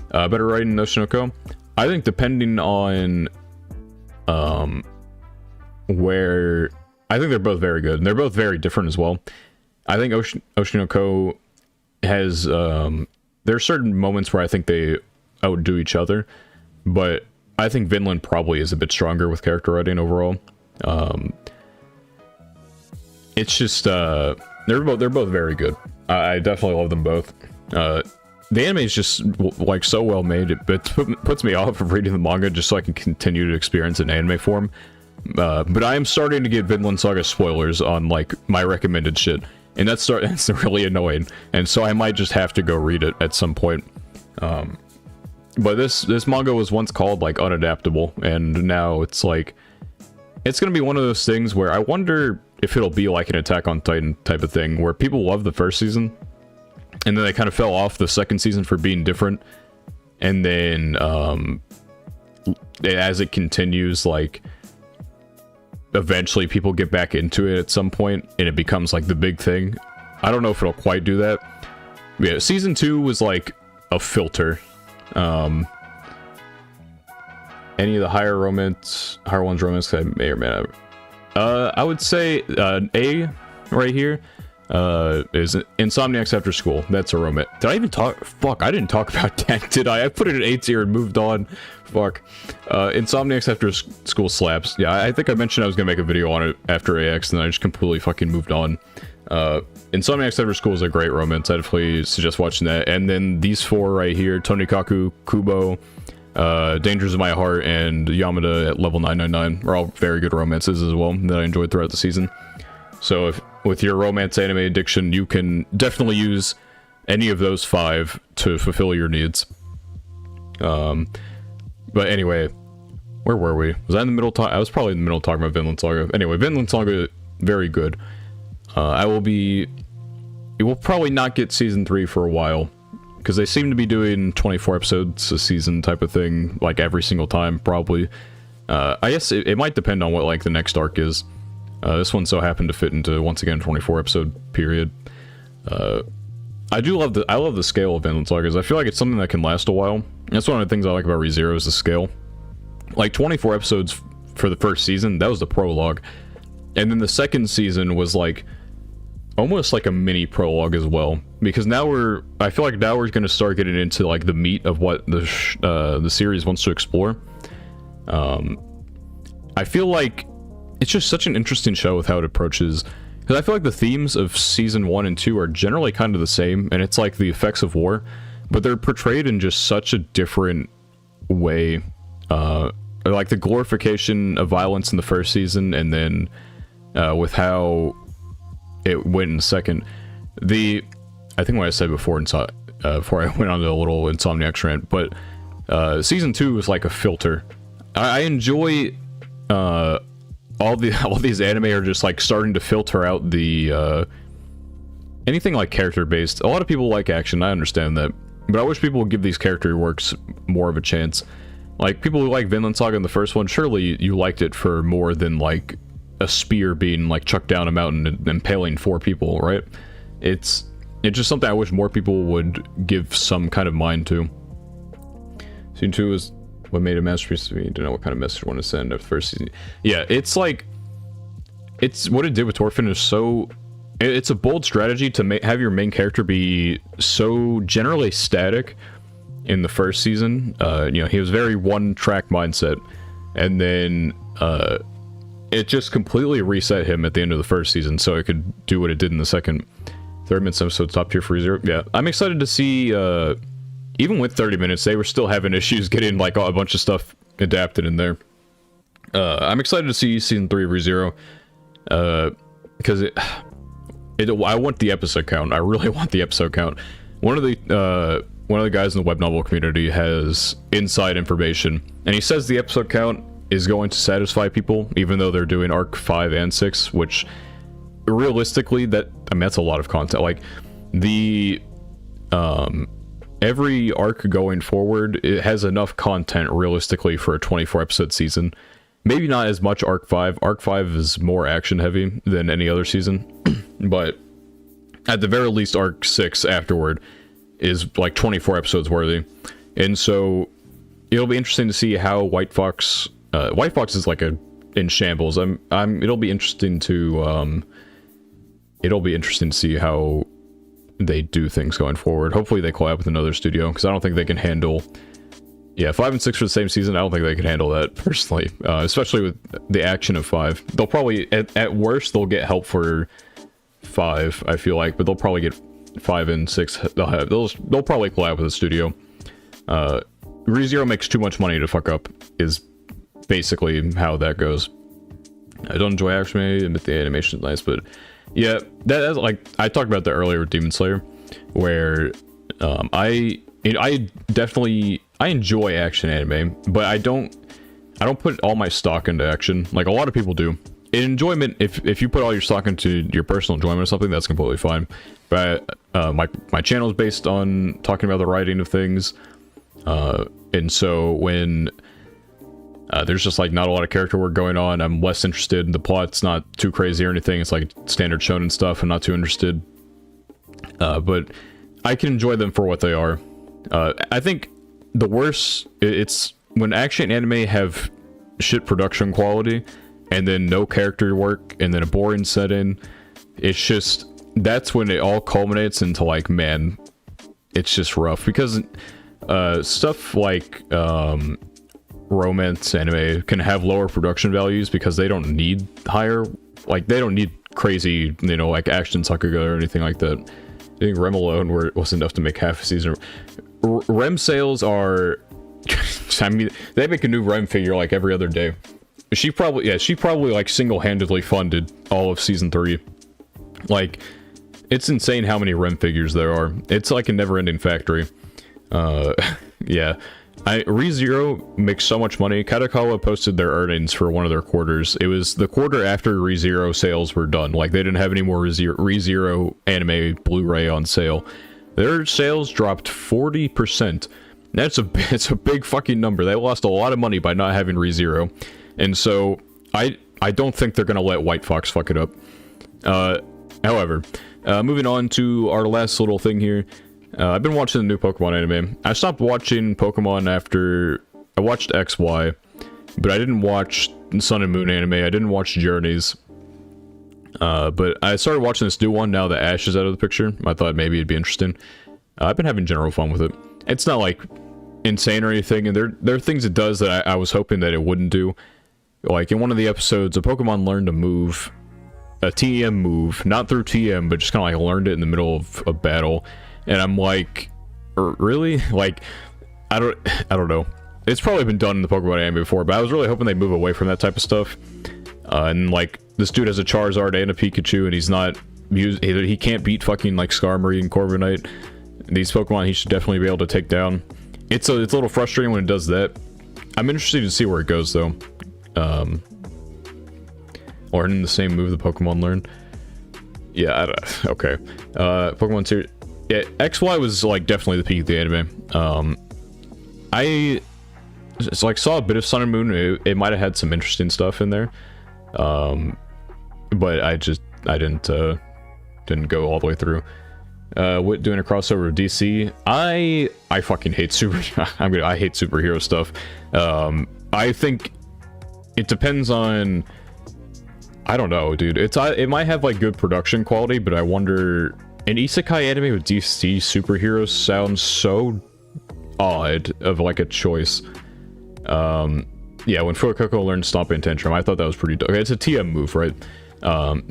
Better writing Oshinoko. I think depending on where I think they're both very good, and they're both very different as well. I think Oshinoko has there are certain moments where I think they outdo each other, but I think Vinland probably is a bit stronger with character writing overall. It's just they're both very good. I definitely love them both. The anime is just like so well made. It puts me off of reading the manga just so I can continue to experience it in anime form. But I am starting to get Vinland Saga spoilers on like my recommended shit, and that's really annoying. And so I might just have to go read it at some point. But this manga was once called like unadaptable, and now it's like it's gonna be one of those things where I wonder if it'll be like an Attack on Titan type of thing, where people love the first season, and then they kind of fell off the second season for being different, and then as it continues, like eventually people get back into it at some point, and it becomes like the big thing. I don't know if it'll quite do that. But yeah, season 2 was like a filter. Any of the higher ones romance I may or may not. I would say A right here is Insomniacs After School. That's a romance. Did I even talk? Fuck, I didn't talk about that, did I? I put it at A tier and moved on. Fuck. Insomniacs After School slaps. Yeah, I think I mentioned I was gonna make a video on it after AX, and then I just completely fucking moved on. Insomniacs After School is a great romance. I definitely suggest watching that. And then these 4 right here: Tonikaku, Kubo, Dangers of My Heart, and Yamada at level 999 are all very good romances as well that I enjoyed throughout the season. So if with your romance anime addiction, you can definitely use any of those 5 to fulfill your needs. But anyway, where were we? Was I in the middle? I was probably in the middle talking about Vinland Saga. Anyway, Vinland Saga, very good. It will probably not get season 3 for a while, because they seem to be doing 24 episodes a season type of thing, like every single time, probably. I guess it might depend on what like the next arc is. This one so happened to fit into, once again, 24 episode period. I love the scale of Vinland Saga. I feel like it's something that can last a while. That's one of the things I like about ReZero is the scale. Like 24 episodes for the first season, that was the prologue. And then the second season was like almost like a mini prologue as well, because I feel like now we're going to start getting into like the meat of what the series wants to explore. I feel like it's just such an interesting show with how it approaches, because I feel like the themes of season 1 and 2 are generally kind of the same, and it's like the effects of war, but they're portrayed in just such a different way. like the glorification of violence in the first season, and then with how it went in the second. I think what I said before before I went on to a little Insomniac rant, but season 2 was like a filter. I enjoy all these anime are just like starting to filter out the anything like character based. A lot of people like action, I understand that, but I wish people would give these character works more of a chance. Like, people who like Vinland Saga in the first one, surely you liked it for more than like a spear being like chucked down a mountain and impaling 4 people, right? It's just something I wish more people would give some kind of mind to. Season 2 is what made a masterpiece to me. To know what kind of message I want to send after the first season. Yeah, it's like, it's what it did with Thorfinn is so, it's a bold strategy to have your main character be so generally static in the first season. You know, he was very one-track mindset, and then it just completely reset him at the end of the first season, so it could do what it did in the second. 30 minutes episode, top tier for ReZero. Yeah, I'm excited to see, even with 30 minutes, they were still having issues getting like a bunch of stuff adapted in there. I'm excited to see season 3 of ReZero, because I want the episode count. I really want the episode count. One of the guys in the web novel community has inside information, and he says the episode count is going to satisfy people, even though they're doing arc 5 and 6, which realistically, that's a lot of content. Like, the every arc going forward, it has enough content realistically for a 24 episode season. Maybe not as much arc 5. Arc 5 is more action heavy than any other season, but at the very least arc 6 afterward is like 24 episodes worthy. And so it'll be interesting to see how White Fox is like in shambles. It'll be interesting to see how they do things going forward. Hopefully they collab with another studio, because I don't think they can handle, 5 and 6 for the same season. I don't think they can handle that personally, especially with the action of 5. They'll probably, at worst, they'll get help for 5, I feel like, but they'll probably get 5 and 6. They'll probably collab with a studio. ReZero makes too much money to fuck up, is basically how that goes. I don't enjoy action, admit the animation is nice, but yeah, that's like, I talked about that earlier with Demon Slayer, where I enjoy action anime, but I don't put all my stock into action like a lot of people do. In enjoyment, if you put all your stock into your personal enjoyment or something, that's completely fine. But my channel is based on talking about the writing of things, and so when there's just like not a lot of character work going on, I'm less interested. The plot's not too crazy or anything. It's like standard shonen stuff. I'm not too interested, but I can enjoy them for what they are. I think the worst, it's when action anime have shit production quality and then no character work and then a boring setting. It's just, that's when it all culminates into like, man, it's just rough, because stuff like romance anime can have lower production values because they don't need they don't need crazy, like Action Sakuga or anything like that. I think Rem alone was enough to make half a season. Rem sales are, I mean, they make a new Rem figure like every other day. She probably like single-handedly funded all of season 3. Like, it's insane how many Rem figures there are. It's like a never-ending factory. Yeah. ReZero makes so much money. Katakawa posted their earnings for one of their quarters. It was the quarter after ReZero sales were done. Like, they didn't have any more ReZero anime Blu-ray on sale. Their sales dropped 40%. It's a big fucking number. They lost a lot of money by not having ReZero. And so, I don't think they're gonna let White Fox fuck it up. However, moving on to our last little thing here. I've been watching the new Pokemon anime. I stopped watching Pokemon after I watched XY, but I didn't watch Sun and Moon anime. I didn't watch Journeys. But I started watching this new one now that Ash is out of the picture. I thought maybe it'd be interesting. I've been having general fun with it. It's not like insane or anything, and there are things it does that I was hoping that it wouldn't do. Like in one of the episodes, a Pokemon learned to move, a TM move, not through TM, but just kind of like learned it in the middle of a battle. And I'm like, really? Like, I don't know. it's probably been done in the Pokemon anime before, but I was really hoping they move away from that type of stuff. And like, this dude has a Charizard and a Pikachu, and he's not he can't beat fucking like Skarmory and Corviknight. These Pokemon he should definitely be able to take down. It's a little frustrating when it does that. I'm interested to see where it goes though. Learning the same move the Pokemon learn. Yeah, okay. Pokemon series. Yeah, XY was like definitely the peak of the anime. I just, like saw a bit of Sun and Moon. It might have had some interesting stuff in there. But I didn't go all the way through. Doing a crossover with DC. I fucking hate I hate superhero stuff. I think it depends on, I don't know, dude. It might have like good production quality, but I wonder, an isekai anime with DC superheroes sounds so odd of like a choice. Yeah, when Fuecoco learned Stomping Tantrum, I thought that was pretty dope. Okay, it's a TM move, right? And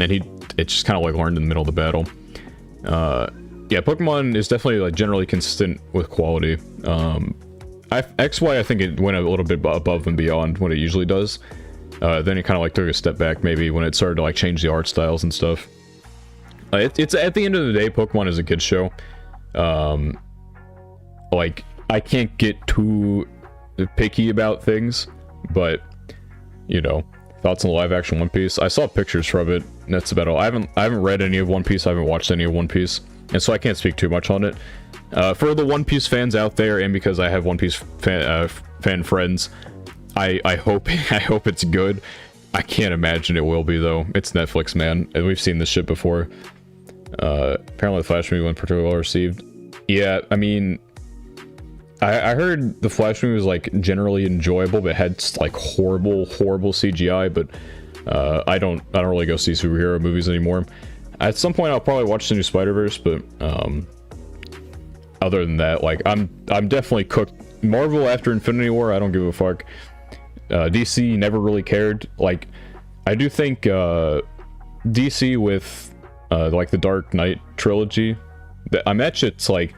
it's just kind of like learned in the middle of the battle. Yeah, Pokemon is definitely like generally consistent with quality. XY, I think it went a little bit above and beyond what it usually does. Then it kind of like took a step back maybe when it started to like change the art styles and stuff. It's at the end of the day, Pokemon is a kid's show. Like, I can't get too picky about things, but you know, thoughts on the live action One Piece. I saw pictures from it, and that's about all. I haven't read any of One Piece. I haven't watched any of One Piece, and so I can't speak too much on it. For the One Piece fans out there, and because I have One Piece fan friends, I hope it's good. I can't imagine it will be though. It's Netflix, man, and we've seen this shit before. Apparently the Flash movie wasn't particularly well received. Yeah, I mean, I heard the Flash movie was like generally enjoyable, but had like horrible CGI. But I don't really go see superhero movies anymore. At some point, I'll probably watch the new Spider-Verse, but other than that, like I'm definitely cooked. Marvel after Infinity War, I don't give a fuck. DC never really cared. Like, I do think DC with like the Dark Knight trilogy, that shit's like,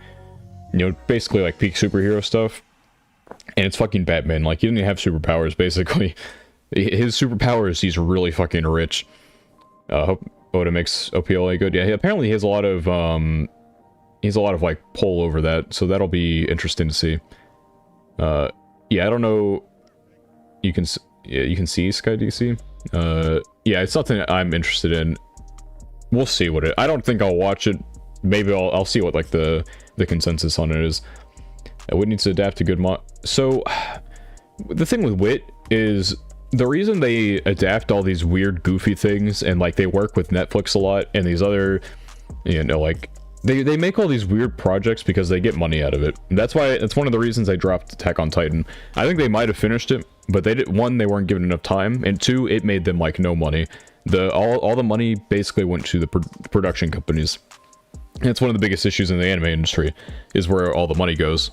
you know, basically like peak superhero stuff, and it's fucking Batman. Like, he doesn't even have superpowers, basically. His superpower is he's really fucking rich. Hope Oda makes OPLA good. Yeah, apparently he has a lot of like pull over that, so that'll be interesting to see. Yeah, I don't know. You can see Sky DC. Yeah, it's something I'm interested in. We'll see what it. I don't think I'll watch it. Maybe I'll see what like the consensus on it is. Wit needs to adapt to good So the thing with Wit is the reason they adapt all these weird goofy things, and like they work with Netflix a lot and these other, you know, like they make all these weird projects because they get money out of it. And that's one of the reasons they dropped Attack on Titan. I think they might have finished it, but they weren't given enough time, and two, it made them like no money. All the money basically went to the production companies. And it's one of the biggest issues in the anime industry, is where all the money goes.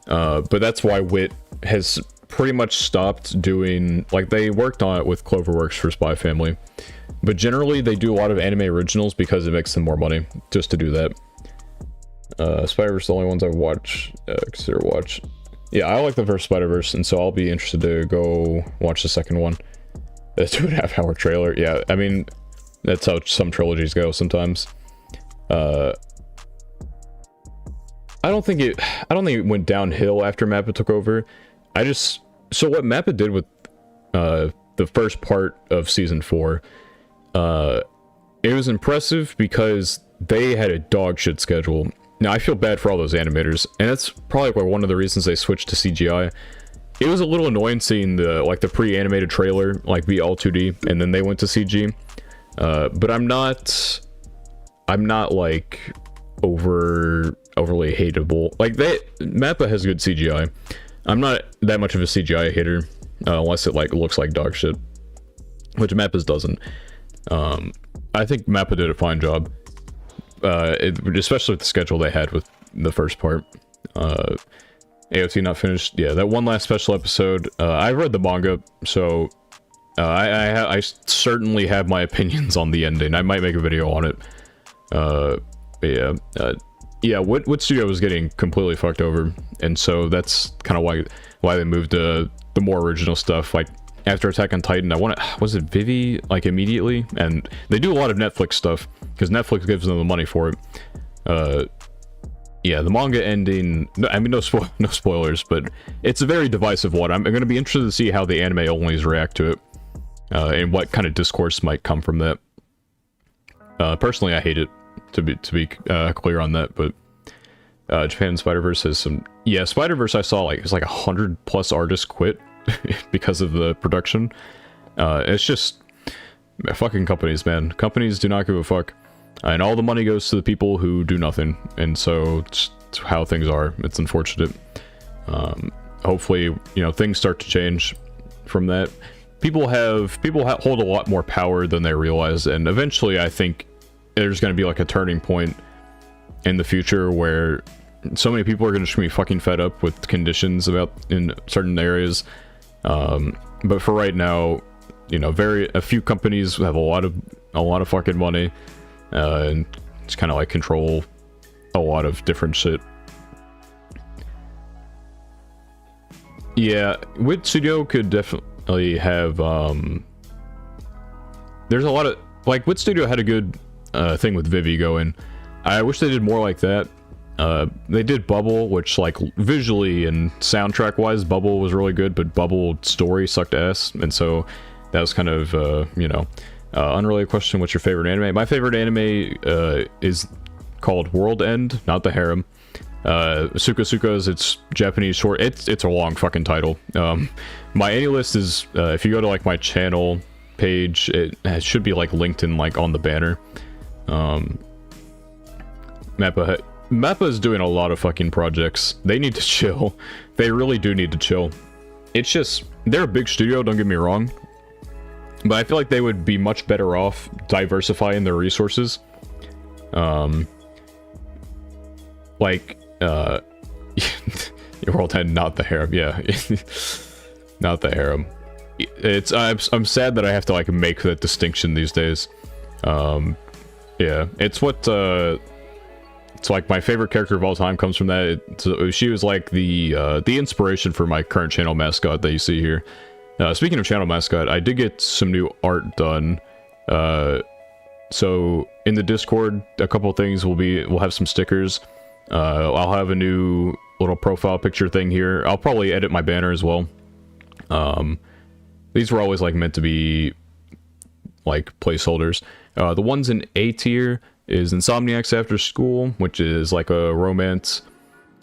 But that's why Wit has pretty much stopped doing, like, they worked on it with Cloverworks for Spy Family, but generally they do a lot of anime originals because it makes them more money just to do that. Spider-Verse, the only ones I consider watch. Yeah, I like the first Spider-Verse, and so I'll be interested to go watch the second one. The 2.5 hour trailer. Yeah, I mean, that's how some trilogies go sometimes. I don't think it went downhill after Mappa took over. So what Mappa did with the first part of season 4, it was impressive because they had a dog shit schedule. Now, I feel bad for all those animators, and that's probably one of the reasons they switched to CGI. It was a little annoying seeing the pre-animated trailer like be all 2D, and then they went to CG. But I'm not like overly hateable. Like, Mappa has good CGI. I'm not that much of a CGI hater, unless it like looks like dog shit, which Mappa's doesn't. I think Mappa did a fine job, especially with the schedule they had with the first part. AOT not finished. Yeah, that one last special episode. I read the manga, so I certainly have my opinions on the ending. I might make a video on it. Yeah, what studio was getting completely fucked over, and so that's kind of why they moved to the more original stuff. Like after Attack on Titan, was it Vivi like immediately? And they do a lot of Netflix stuff because Netflix gives them the money for it. Yeah, the manga ending, I mean, no spoilers, but it's a very divisive one. I'm going to be interested to see how the anime onlys react to it, and what kind of discourse might come from that. Personally, I hate it, to be clear on that, but Japan Spider-Verse has some... Yeah, Spider-Verse I saw, like, it's like 100+ artists quit because of the production. It's just... Fucking companies, man. Companies do not give a fuck. And all the money goes to the people who do nothing. And so, it's how things are. It's unfortunate. Hopefully, you know, things start to change from that. People hold a lot more power than they realize, and eventually I think there's going to be like a turning point in the future where so many people are going to be fucking fed up with conditions in certain areas. But for right now, you know, a few companies have a lot of fucking money, and just kind of like control a lot of different shit. Yeah, Wit Studio could definitely have, there's a lot of, like, Wit Studio had a good thing with Vivi going. I wish they did more like that. They did Bubble, which, like, visually and soundtrack wise, Bubble was really good, but Bubble story sucked ass, and so that was kind of, you know, unrelated question. What's your favorite anime? My favorite anime is called World End, not the Harem. Suka Suka's, it's Japanese short. It's a long fucking title. My AniList is, if you go to like my channel page, it should be like linked in like on the banner. Mappa is doing a lot of fucking projects. They need to chill. They really do need to chill. It's just, they're a big studio, don't get me wrong, but I feel like they would be much better off diversifying their resources. Like, World End, not the Harem, yeah. Not the Harem. I'm sad that I have to, like, make that distinction these days. Yeah, it's what, it's like my favorite character of all time comes from that. She was like the inspiration for my current channel mascot that you see here. Speaking of channel mascot, I did get some new art done. So in the Discord, a couple of things we'll have some stickers. I'll have a new little profile picture thing here. I'll probably edit my banner as well. These were always like meant to be like placeholders. The ones in A tier is Insomniacs After School, which is like a romance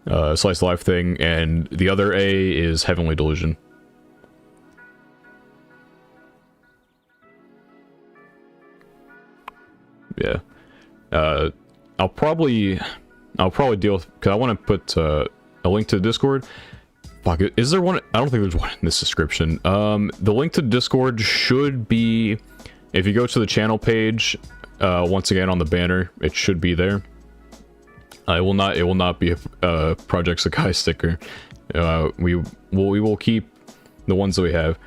slice of life thing, and the other A is Heavenly Delusion. Yeah. I'll probably deal with, because I want to put a link to the Discord. Fuck, is there one? I don't think there's one in this description. The link to the Discord should be, if you go to the channel page, once again on the banner, it should be there. It will not be a Project Sakai sticker. We will keep the ones that we have.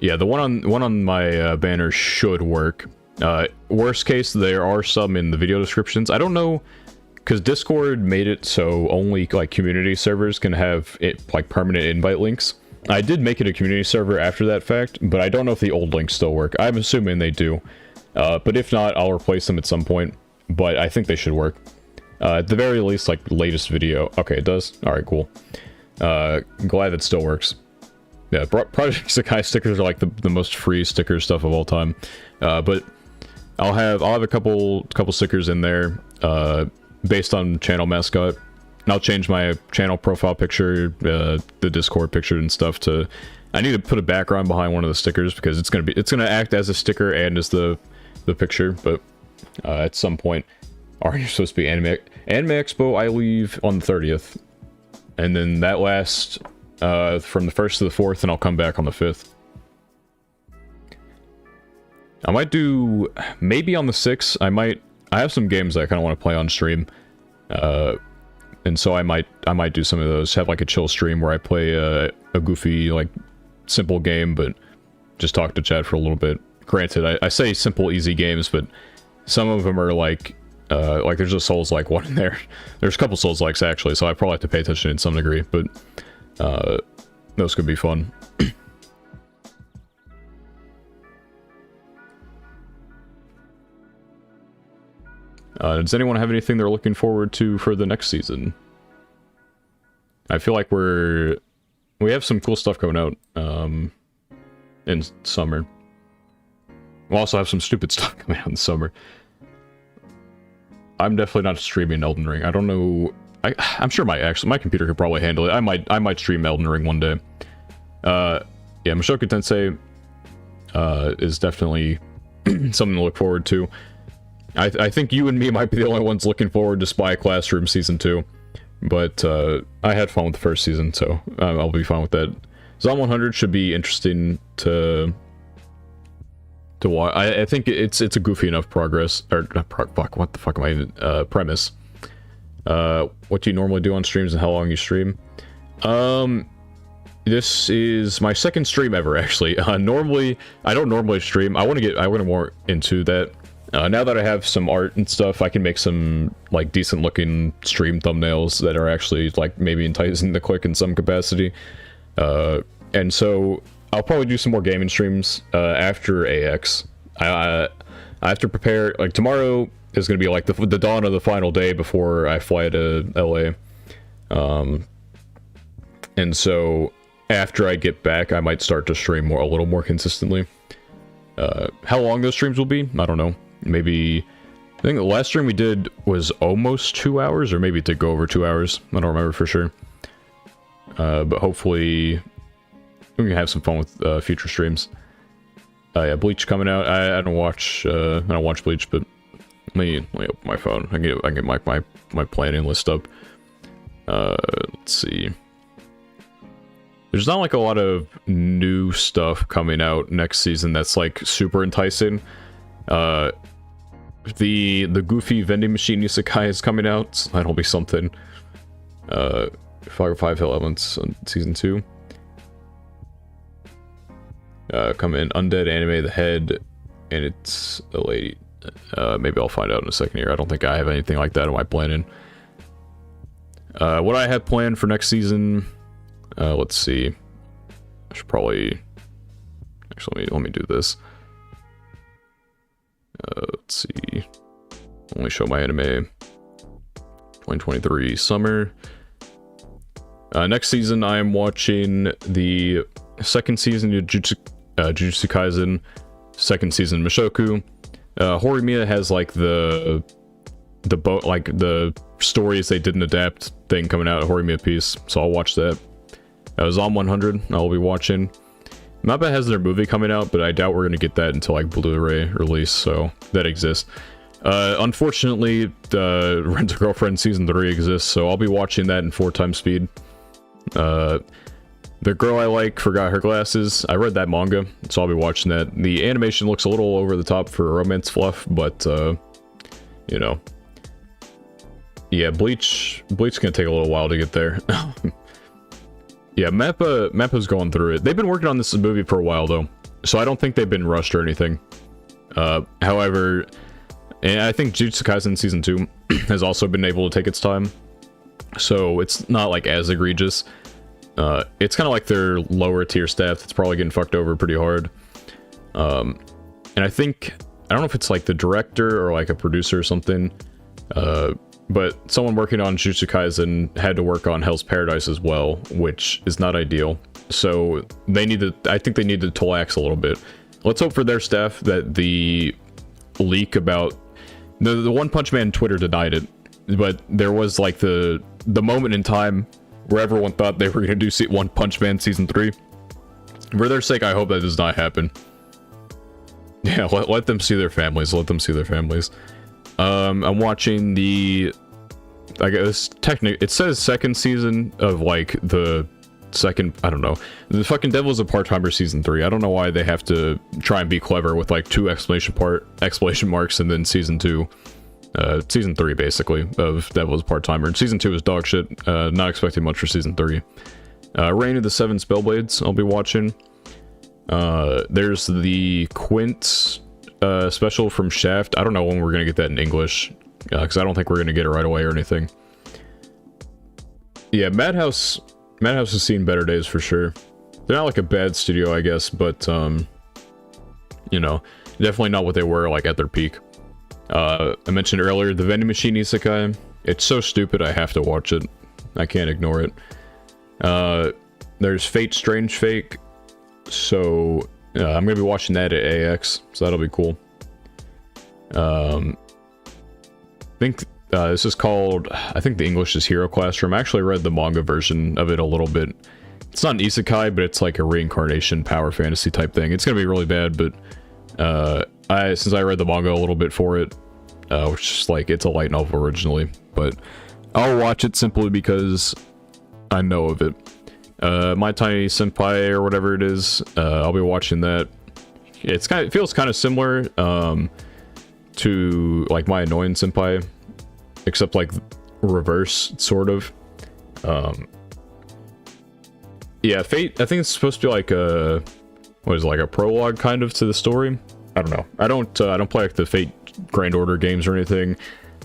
Yeah, the one on my banner should work. Worst case, there are some in the video descriptions. I don't know, because Discord made it so only like community servers can have it like permanent invite links. I did make it a community server after that fact, but I don't know if the old links still work. I'm assuming they do, but if not, I'll replace them at some point. But I think they should work. At the very least, like latest video. Okay, it does. All right, cool. Glad it still works. Yeah, Project Sakai stickers are like the most free sticker stuff of all time. But I'll have a couple stickers in there. Based on channel mascot, and I'll change my channel profile picture, the Discord picture and stuff to. I need to put a background behind one of the stickers because it's gonna act as a sticker and as the picture. But at some point, are you supposed to be Anime Expo? I leave on the 30th, and then that lasts from the 1st to the 4th, and I'll come back on the 5th. I might do maybe on the 6th. I have some games that I kind of want to play on stream, and so I might do some of those. Have like a chill stream where I play a goofy, like, simple game, but just talk to chat for a little bit. Granted, I say simple, easy games, but some of them are like there's a Souls-like one in there. There's a couple Souls-likes actually, so I probably have to pay attention in some degree. But those could be fun. Does anyone have anything they're looking forward to for the next season? I feel like we have some cool stuff coming out in summer. We'll also have some stupid stuff coming out in summer. I'm definitely not streaming Elden Ring. I don't know. I'm sure my computer could probably handle it. I might stream Elden Ring one day. Yeah, Mushoku Tensei is definitely something to look forward to. I think you and me might be the only ones looking forward to Spy Classroom Season 2. But I had fun with the first season, so I'll be fine with that. Zom 100 should be interesting to watch. I think it's a goofy enough progress, or fuck, what the fuck am I even, premise. What do you normally do on streams and how long you stream? This is my second stream ever, actually. Normally, I don't normally stream. I want to get more into that. Now that I have some art and stuff, I can make some, like, decent-looking stream thumbnails that are actually, like, maybe enticing to click in some capacity. And so, I'll probably do some more gaming streams after AX. I have to prepare, like, tomorrow is going to be, like, the dawn of the final day before I fly to LA. And so, after I get back, I might start to stream a little more consistently. How long those streams will be, I don't know. Maybe, I think the last stream we did was almost 2 hours, or maybe it did go over 2 hours. I don't remember for sure. But hopefully, we can have some fun with future streams. Yeah, Bleach coming out. I don't watch Bleach, but let me open my phone. I can get my planning list up. Let's see. There's not like a lot of new stuff coming out next season that's like super enticing. The goofy vending machine isekai is coming out, so that'll be something. 5 elements on season 2. Come in Undead Anime The Head, and it's a lady. Maybe I'll find out in a second here. I don't think I have anything like that in my planning. What I have planned for next season, let's see. I should probably, actually, let me do this. Let's see. Only show my anime. 2023 summer. Next season, I am watching the second season of Jujutsu Kaisen, second season Mushoku. Horimiya has like the stories they didn't adapt thing coming out, Horimiya piece, so I'll watch that. Zom 100, I'll be watching. Mappa has their movie coming out, but I doubt we're gonna get that until like Blu-ray release, so that exists. Unfortunately, Rent a Girlfriend Season 3 exists, so I'll be watching that in 4x speed. The Girl I Like Forgot Her Glasses. I read that manga, so I'll be watching that. The animation looks a little over the top for romance fluff, but, you know. Yeah, Bleach's gonna take a little while to get there. Yeah, Mappa's going through it. They've been working on this movie for a while, though, so I don't think they've been rushed or anything. However, and I think Jujutsu Kaisen Season 2 has also been able to take its time, so it's not, like, as egregious. It's kind of like their lower tier staff that's probably getting fucked over pretty hard. And I don't know if it's, like, the director or, like, a producer or something, but someone working on Jujutsu Kaisen had to work on Hell's Paradise as well, which is not ideal. So I think they need to chillax a little bit. Let's hope for their staff that the leak about the One Punch Man Twitter denied it, but there was like the moment in time where everyone thought they were going to do One Punch Man Season 3. For their sake, I hope that does not happen. Yeah, let them see their families. Let them see their families. I'm watching I guess it says second season of like the second, I don't know. The fucking Devil's a Part-Timer Season 3. I don't know why they have to try and be clever with like 2 exclamation marks and then Season 2. Season 3 basically of Devil's Part-Timer. And Season 2 is dog shit. Not expecting much for Season 3. Reign of the Seven Spellblades I'll be watching. There's the Quint special from Shaft. I don't know when we're gonna get that in English, because I don't think we're gonna get it right away or anything. Yeah, Madhouse has seen better days for sure. they're not like a bad studio, I guess, but you know, definitely not what they were like at their peak. I mentioned earlier the vending machine isekai. It's so stupid I have to watch it. I can't ignore it. There's Fate Strange Fake, so I'm gonna be watching that at AX, so that'll be cool. I think this is called, I think the English is Hero Classroom. I actually read the manga version of it a little bit. It's not an isekai, but it's like a reincarnation power fantasy type thing. It's gonna be really bad, but since I read the manga a little bit for it, which is like, it's a light novel originally, but I'll watch it simply because I know of it. My Tiny Senpai or whatever it is, I'll be watching that. It feels kind of similar to like My Annoying Senpai, except like reverse, sort of. Yeah, Fate, I think it's supposed to be like a, what is it, like a prologue kind of to the story? I don't know. I don't play like the Fate Grand Order games or anything.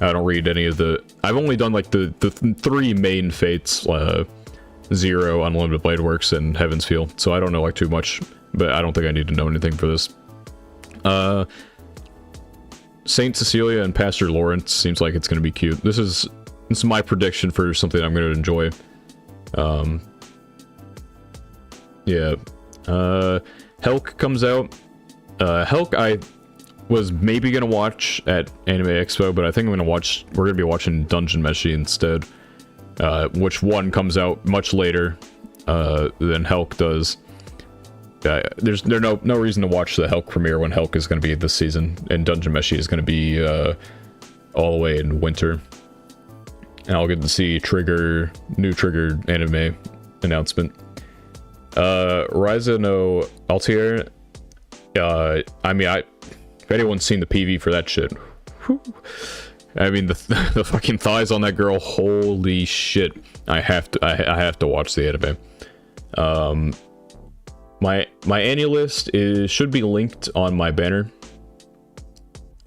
I don't read any of the, I've only done like the 3 main Fates, Zero, Unlimited Blade Works, and Heaven's Feel, so I don't know like too much, but I don't think I need to know anything for this. Saint Cecilia and Pastor Lawrence seems like it's going to be cute. This is my prediction for something I'm going to enjoy. Yeah. Helk comes out. Helk I was maybe going to watch at Anime Expo, but I think we're going to be watching Dungeon Meshi instead. Which one comes out much later than Helk does. There's no reason to watch the Helk premiere when Helk is going to be this season, and Dungeon Meshi is going to be all the way in winter. And I'll get to see new Trigger anime announcement. Ryza no Altier. I mean, if anyone's seen the PV for that shit, whew. I mean, the fucking thighs on that girl, holy shit. I have to watch the anime. My annual list should be linked on my banner.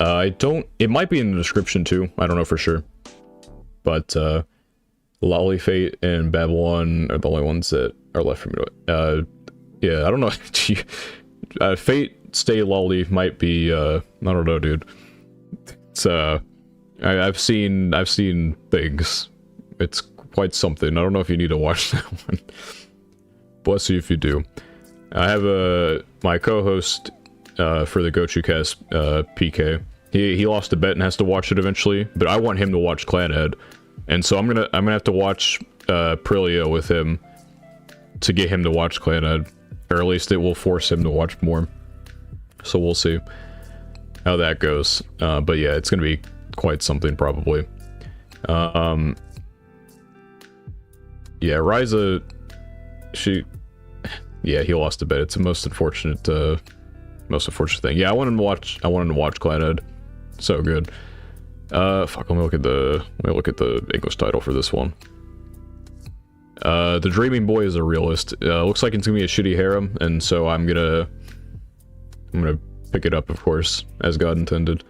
It might be in the description too, I don't know for sure. But Lolly Fate and Babylon are the only ones that are left for me to, yeah, I don't know. Fate Stay Lolly might be, I don't know, dude. It's, I've seen things. It's quite something. I don't know if you need to watch that one. Bless you if you do. I have my co-host for the GochuCast, PK. He lost a bet and has to watch it eventually, but I want him to watch Clanhead, and so I'm gonna have to watch Prillia with him to get him to watch Clanhead, or at least it will force him to watch more. So we'll see how that goes. But yeah, it's gonna be quite something probably. Yeah, Ryza, yeah, he lost a bet. It's the most unfortunate thing. Yeah, I wanted to watch Clanhead. So good. Fuck, let me look at the English title for this one. The Dreaming Boy is a realist. Looks like it's gonna be a shitty harem, and so I'm gonna pick it up, of course, as God intended.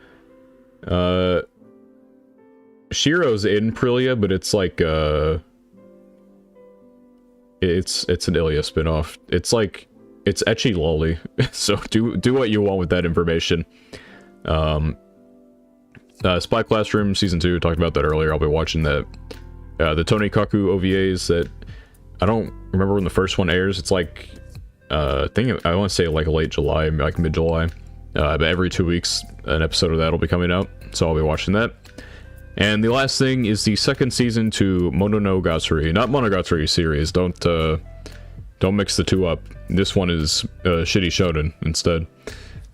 Shiro's in Prillia, but it's like it's an Ilya spin-off. It's like, it's ecchi lolly. So do what you want with that information. Spy Classroom Season 2, talked about that earlier. I'll be watching that. The Tonikaku OVAs that I don't remember when the first one airs. It's like, I want to say like late July, like mid-July. But every 2 weeks, an episode of that will be coming out. So I'll be watching that. And the last thing is the second season to Mononogatari. Not Monogatari series. Don't mix the two up. This one is shitty shonen instead.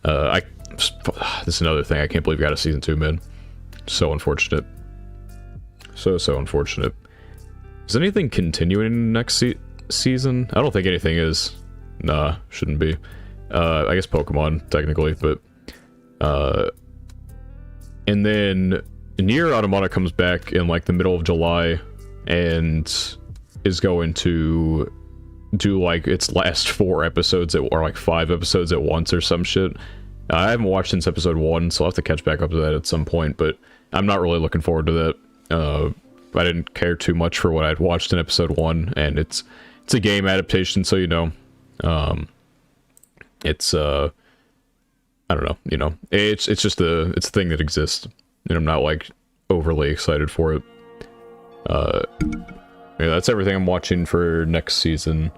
This is another thing. I can't believe we got a season 2, man. So unfortunate. So unfortunate. Is anything continuing next season? I don't think anything is. Nah, shouldn't be. I guess Pokemon, technically, but... and then... Nier Automata comes back in like the middle of July and is going to do like its last 4 episodes or like 5 episodes at once or some shit. I haven't watched since episode 1, so I'll have to catch back up to that at some point, but I'm not really looking forward to that. I didn't care too much for what I'd watched in episode 1, and it's a game adaptation, so you know, It's I don't know, you know, it's just it's a thing that exists, and I'm not like overly excited for it. Yeah, that's everything I'm watching for next season.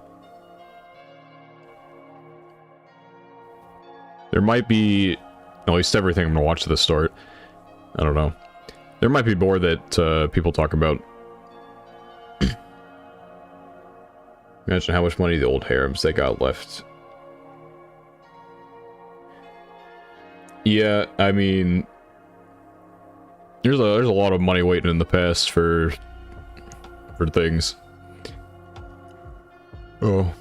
There might be at least everything I'm gonna watch at the start. I don't know. There might be more that people talk about. Imagine how much money the old harems they got left. Yeah, I mean, there's a lot of money waiting in the past for things. Oh.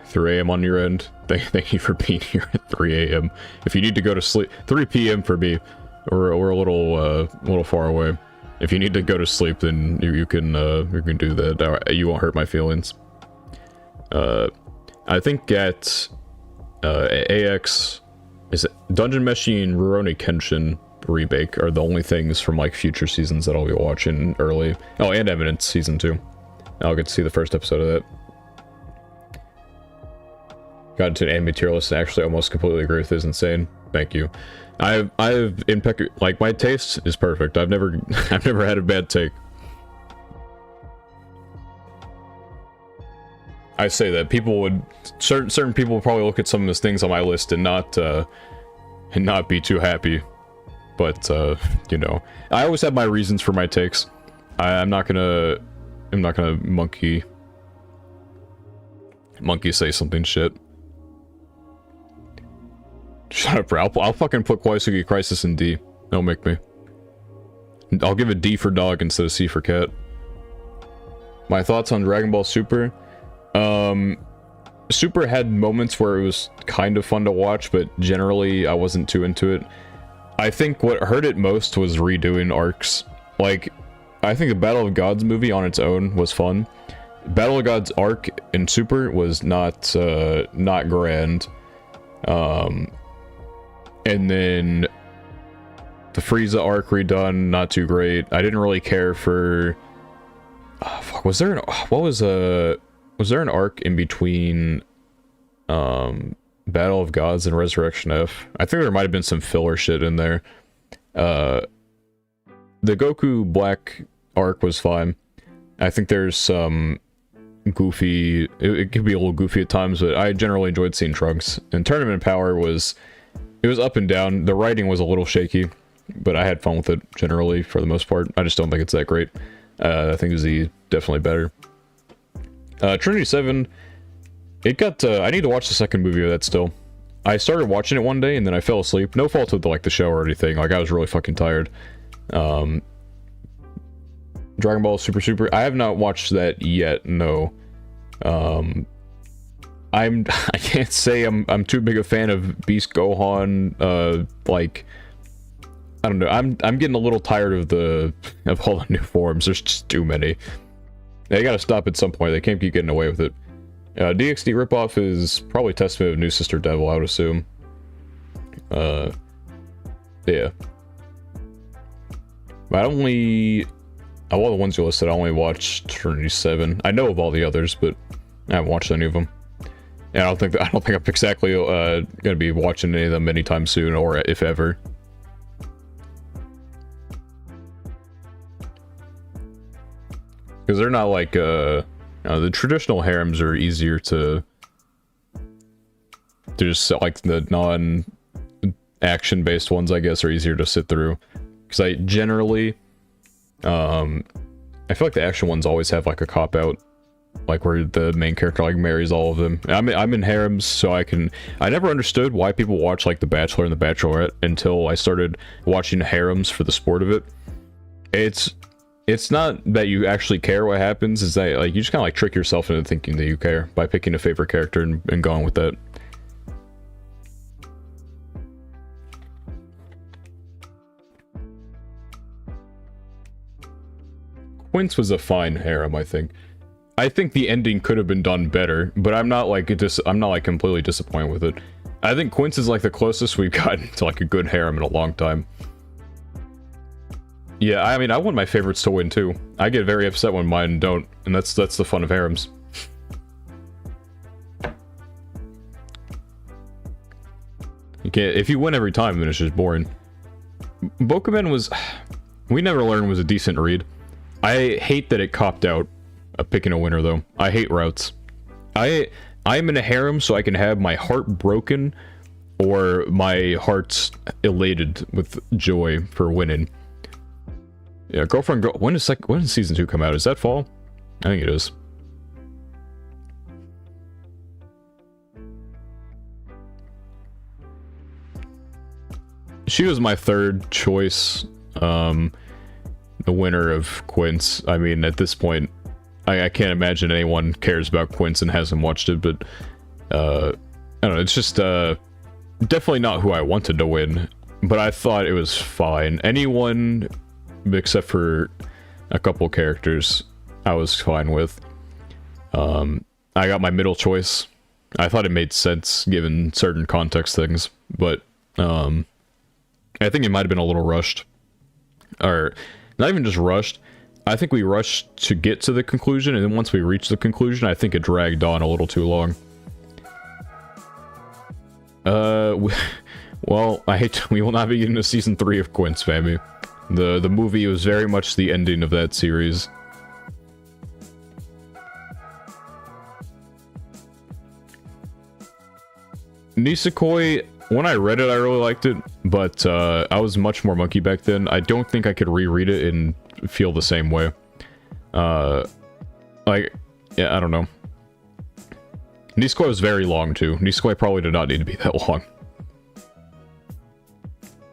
3 a.m. on your end. Thank you for being here at 3 a.m. If you need to go to sleep, 3 p.m. for me. We're a little far away. If you need to go to sleep, then you can do that. You won't hurt my feelings. I think at AX is Dungeon Meshi and Rurouni Kenshin remake are the only things from like future seasons that I'll be watching early. Oh, and Eminence season 2. I'll get to see the first episode of that. Got into an anime tier list and actually almost completely agree with this. Insane. Thank you. I've like my taste is perfect. I've never had a bad take. I say that people would certain people would probably look at some of those things on my list and not be too happy. But you know, I always have my reasons for my takes. I'm not gonna monkey say something shit. Shut up, bro. I'll fucking put Koisuki Crisis in D. Don't make me. I'll give it D for dog instead of C for cat. My thoughts on Dragon Ball Super? Super had moments where it was kind of fun to watch, but generally I wasn't too into it. I think what hurt it most was redoing arcs. Like, I think the Battle of Gods movie on its own was fun. Battle of Gods arc in Super was not grand. And then the Frieza arc redone, not too great. I didn't really care for. Fuck, was there an arc in between Battle of Gods and Resurrection F? I think there might have been some filler shit in there. The Goku Black arc was fine. I think there's some goofy. It could be a little goofy at times, but I generally enjoyed seeing Trunks. And Tournament Power was. It was up and down. The writing was a little shaky, but I had fun with it generally for the most part. I just don't think it's that great. I think Z definitely better. Trinity 7, it got, I need to watch the second movie of that still. I started watching it one day and then I fell asleep. No fault with like the show or anything. Like I was really fucking tired. Dragon Ball Super. I have not watched that yet. No. I can't say I'm too big a fan of Beast Gohan. Like, I don't know. I'm getting a little tired of all the new forms. There's just too many. They gotta stop at some point. They can't keep getting away with it. DxD ripoff is probably testament of New Sister Devil, I would assume. Yeah. But of all the ones you listed, I only watched Trinity 7. I know of all the others, but I haven't watched any of them. And I don't think I'm exactly gonna be watching any of them anytime soon, or if ever. Because they're not like the traditional harems are easier to just like the non-action based ones, I guess, are easier to sit through. Because I generally, I feel like the action ones always have like a cop out. Like where the main character like marries all of them. I'm in harems, so I never understood why people watch like The Bachelor and The Bachelorette until I started watching harems for the sport of it. It's not that you actually care what happens, is that like you just kind of like trick yourself into thinking that you care by picking a favorite character and going with that. Quince was a fine harem, I think. I think the ending could have been done better, but I'm not like completely disappointed with it. I think Quince is like the closest we've gotten to like a good harem in a long time. Yeah, I mean, I want my favorites to win too. I get very upset when mine don't, and that's the fun of harems. You can't, if you win every time, then it's just boring. Bokumen was, we never learned was a decent read. I hate that it copped out picking a winner though. I hate routes. I'm in a harem so I can have my heart broken or my heart's elated with joy for winning. Yeah, Girlfriend Girl. When does season 2 come out? Is that fall? I think it is. She was my third choice. The winner of Quince. I mean, at this point, I can't imagine anyone cares about Quince and hasn't watched it, but I don't know, it's just definitely not who I wanted to win, but I thought it was fine. Anyone except for a couple characters I was fine with. I got my middle choice. I thought it made sense given certain context things, but I think it might have been a little rushed. Or not even just rushed. I think we rushed to get to the conclusion, and then once we reached the conclusion, I think it dragged on a little too long. Well, we will not be getting to season 3 of Quince, family. The movie was very much the ending of that series. Nisekoi, when I read it, I really liked it, but I was much more monkey back then. I don't think I could reread it and feel the same way. Like, yeah, I don't know. Nisekoi was very long, too. Nisekoi probably did not need to be that long.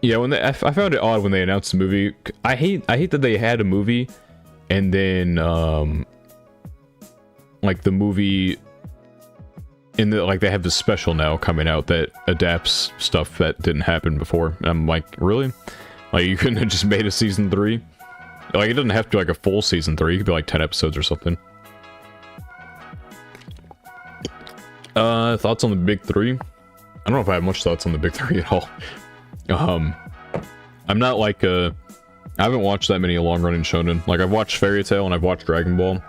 Yeah, I found it odd when they announced the movie. I hate that they had a movie, and then, like, the movie... like, they have this special now coming out that adapts stuff that didn't happen before. And I'm like, really? Like, you couldn't have just made a season 3? Like, it doesn't have to be, like, a full season 3. It could be, like, 10 episodes or something. Thoughts on the big 3? I don't know if I have much thoughts on the big 3 at all. I'm not, like, I haven't watched that many long-running shonen. Like, I've watched Fairy Tail and I've watched Dragon Ball.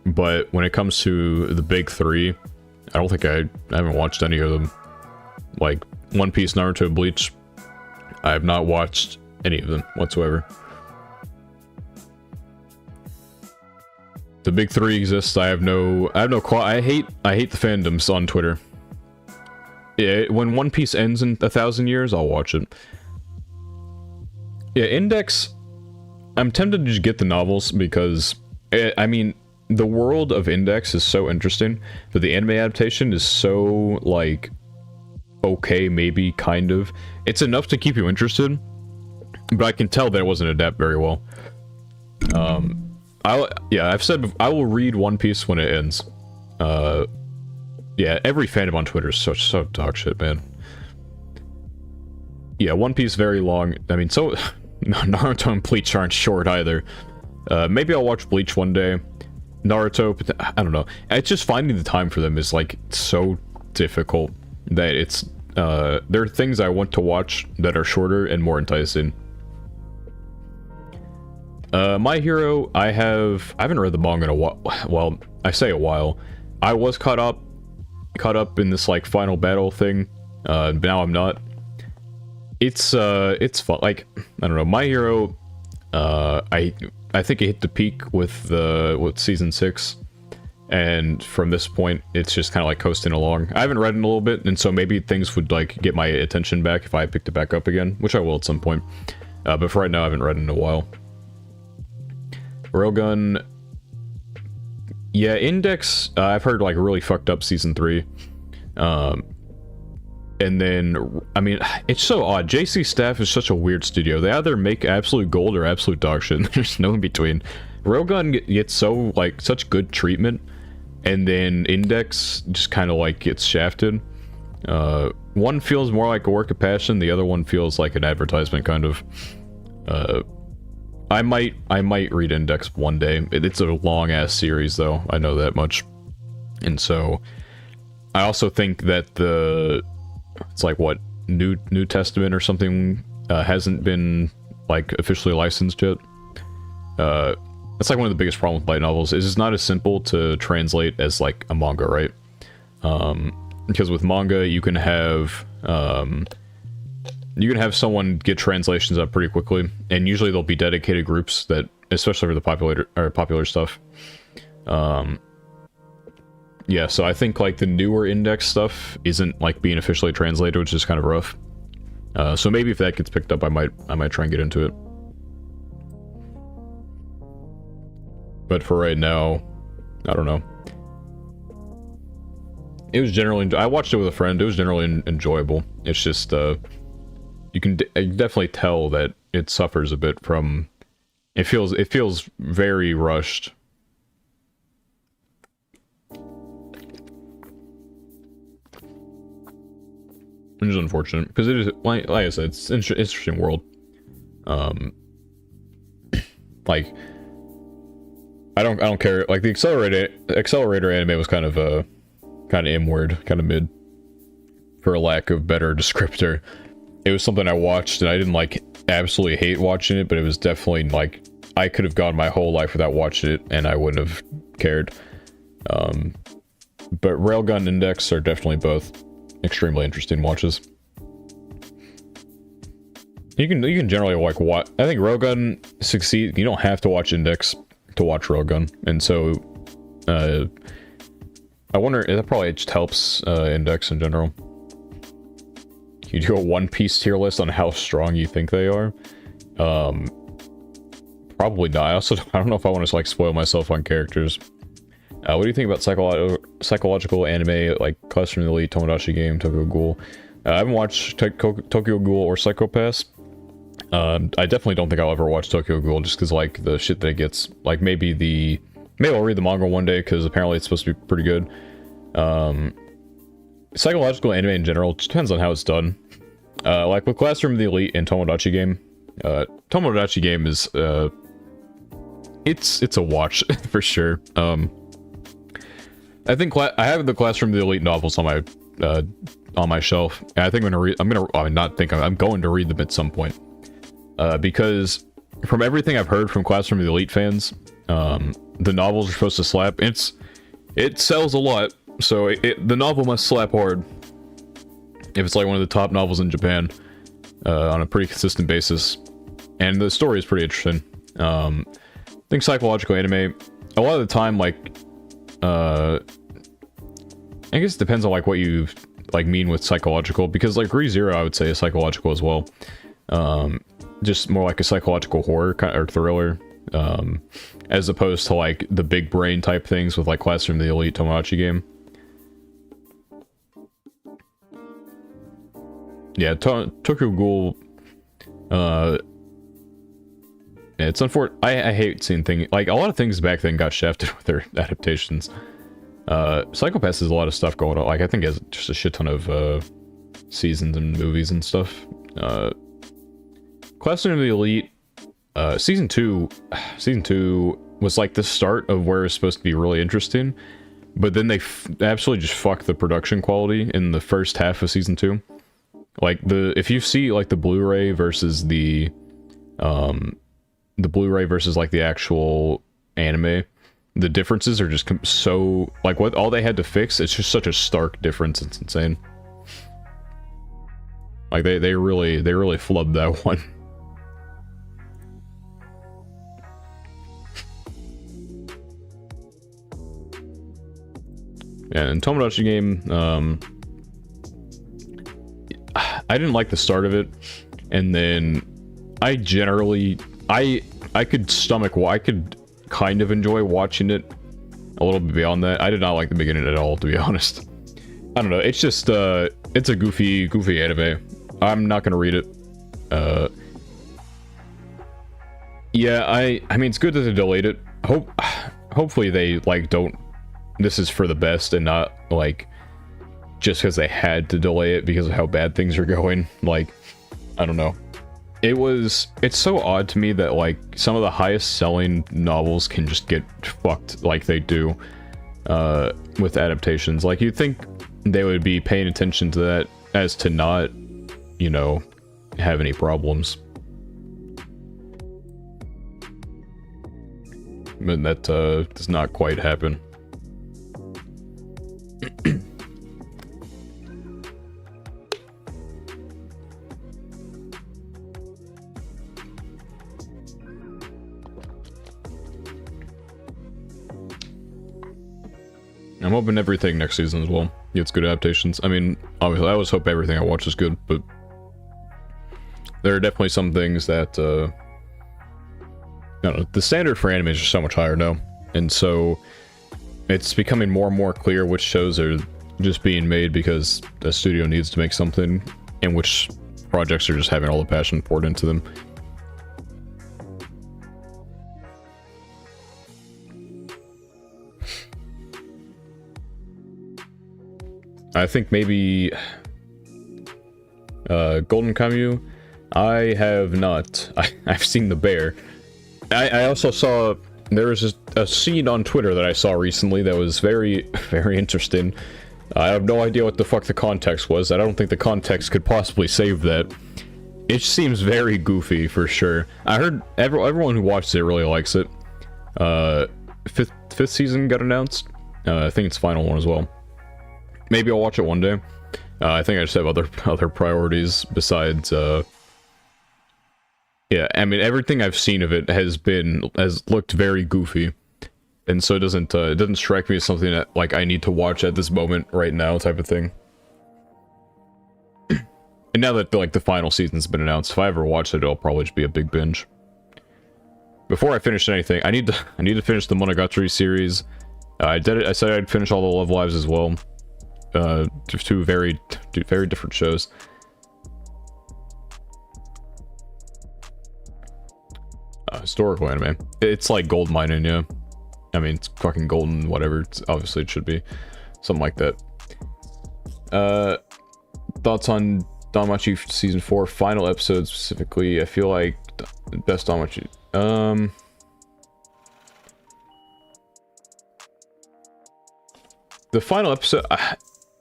But when it comes to the big 3, I don't think I haven't watched any of them. Like, One Piece, Naruto, Bleach, I have not watched any of them whatsoever. The big 3 exists. I hate the fandoms on Twitter. Yeah, when One Piece ends in 1,000 years, I'll watch it. Yeah, Index, I'm tempted to just get the novels because, I mean, the world of Index is so interesting, but the anime adaptation is so, like, okay, maybe, kind of. It's enough to keep you interested, but I can tell that it wasn't adapted very well. I've said I will read One Piece when it ends. Yeah, every fandom on Twitter is so dog shit, man. Yeah, One Piece very long. I mean, so Naruto and Bleach aren't short either. Maybe I'll watch Bleach one day. Naruto, but I don't know. It's just finding the time for them is like so difficult that it's there are things I want to watch that are shorter and more enticing. My Hero, I haven't read the manga in a while. Well, I say a while. I was caught up in this like final battle thing. Now I'm not. It's fun. Like, I don't know. My Hero, I think it hit the peak with season 6, and from this point, it's just kind of like coasting along. I haven't read in a little bit, and so maybe things would like get my attention back if I picked it back up again, which I will at some point. But for right now, I haven't read in a while. Railgun, yeah, Index. I've heard like really fucked up season 3. And then, I mean, it's so odd. JC Staff is such a weird studio. They either make absolute gold or absolute dog shit. There's no in between. Railgun gets so, like, such good treatment, and then Index just kind of, like, gets shafted. One feels more like a work of passion, the other one feels like an advertisement, kind of. I might read Index one day. It's a long-ass series, though. I know that much. And so, I also think that it's like, what, New Testament or something hasn't been, like, officially licensed yet. That's, like, one of the biggest problems with light novels, is it's not as simple to translate as, like, a manga, right? because with manga you can have someone get translations up pretty quickly, and usually there'll be dedicated groups that, especially for the popular stuff. Yeah, so I think like the newer index stuff isn't like being officially translated, which is kind of rough. So maybe if that gets picked up, I might try and get into it. But for right now, I don't know. It was generally, I watched it with a friend. It was generally enjoyable. It's just you can definitely tell that it suffers a bit from. It feels very rushed. Which is unfortunate, because it is, like I said, it's an interesting world. Like, I don't care. Like the accelerator anime was kind of inward, kind of mid, for a lack of better descriptor. It was something I watched, and I didn't like absolutely hate watching it, but it was definitely like I could have gone my whole life without watching it, and I wouldn't have cared. But Railgun Index are definitely both extremely interesting watches. You can generally like watch. I think Railgun succeed. You don't have to watch Index to watch Railgun, and so I wonder if that probably just helps Index in general. You do a One Piece tier list on how strong you think they are. Probably not. I don't know if I want to like spoil myself on characters. What do you think about psychological anime like Classroom Elite, Tomodachi Game, Tokyo Ghoul? I haven't watched Tokyo Ghoul or Psycho Pass. I definitely don't think I'll ever watch Tokyo Ghoul just because like the shit that it gets. Like maybe I'll read the manga one day because apparently it's supposed to be pretty good. Psychological anime in general just depends on how it's done. Like with Classroom of the Elite and Tomodachi Game. Tomodachi Game is it's a watch for sure. I think I have the Classroom of the Elite novels on my shelf. And I think I'm going to read them at some point. Because from everything I've heard from Classroom of the Elite fans, the novels are supposed to slap. It sells a lot, so the novel must slap hard. If it's like one of the top novels in Japan, on a pretty consistent basis. And the story is pretty interesting. I think psychological anime, a lot of the time, like, I guess it depends on like what you like mean with psychological, because like ReZero I would say is psychological as well. Just more like a psychological horror or thriller, as opposed to like the big brain type things with like Classroom of the Elite, Tomodachi Game. Yeah, Tokyo Ghoul, it's unfortunate. I hate seeing things like a lot of things back then got shafted with their adaptations. Psychopaths has a lot of stuff going on. Like I think it has just a shit ton of seasons and movies and stuff. Classroom of the Elite, season 2 was like the start of where it's supposed to be really interesting, but then they absolutely just fucked the production quality in the first half of season 2. Like if you see like the Blu-ray versus the Blu-ray versus like the actual anime, the differences are just so like what all they had to fix. It's just such a stark difference. It's insane. Like they really flubbed that one. Yeah, and Tomodachi Game, I didn't like the start of it, and then I generally I could kind of enjoy watching it a little bit beyond that. I did not like the beginning at all, to be honest. I don't know, it's just it's a goofy anime. I'm not gonna read it. Yeah, I mean it's good that they delayed it. Hopefully they like don't, this is for the best and not like just because they had to delay it because of how bad things are going. Like, I don't know. It's so odd to me that like some of the highest selling novels can just get fucked like they do with adaptations. Like you'd think they would be paying attention to that as to not, you know, have any problems. But that does not quite happen. I'm hoping everything next season as well gets good adaptations. I mean, obviously, I always hope everything I watch is good, but there are definitely some things that, I don't know, the standard for anime is just so much higher now, and so it's becoming more and more clear which shows are just being made because the studio needs to make something, and which projects are just having all the passion poured into them. I think maybe Golden Kamuy. I have not. I've seen the bear. I also saw there was a scene on Twitter that I saw recently that was very, very interesting. I have no idea what the fuck the context was. I don't think the context could possibly save that. It seems very goofy for sure. I heard everyone who watched it really likes it. Fifth season got announced. I think it's final one as well. Maybe I'll watch it one day. I think I just have other priorities besides. Yeah, I mean everything I've seen of it has looked very goofy, and so it doesn't strike me as something that like I need to watch at this moment right now type of thing. And now that like the final season's been announced, if I ever watch it, it'll probably just be a big binge. Before I finish anything, I need to finish the Monogatari series. I did it. I said I'd finish all the Love Lives as well. Two very different shows. Historical anime. It's like gold mining, yeah. I mean, it's fucking golden, whatever. Obviously, it should be something like that. Thoughts on Danmachi season 4 final episode specifically? I feel like best Danmachi. The final episode.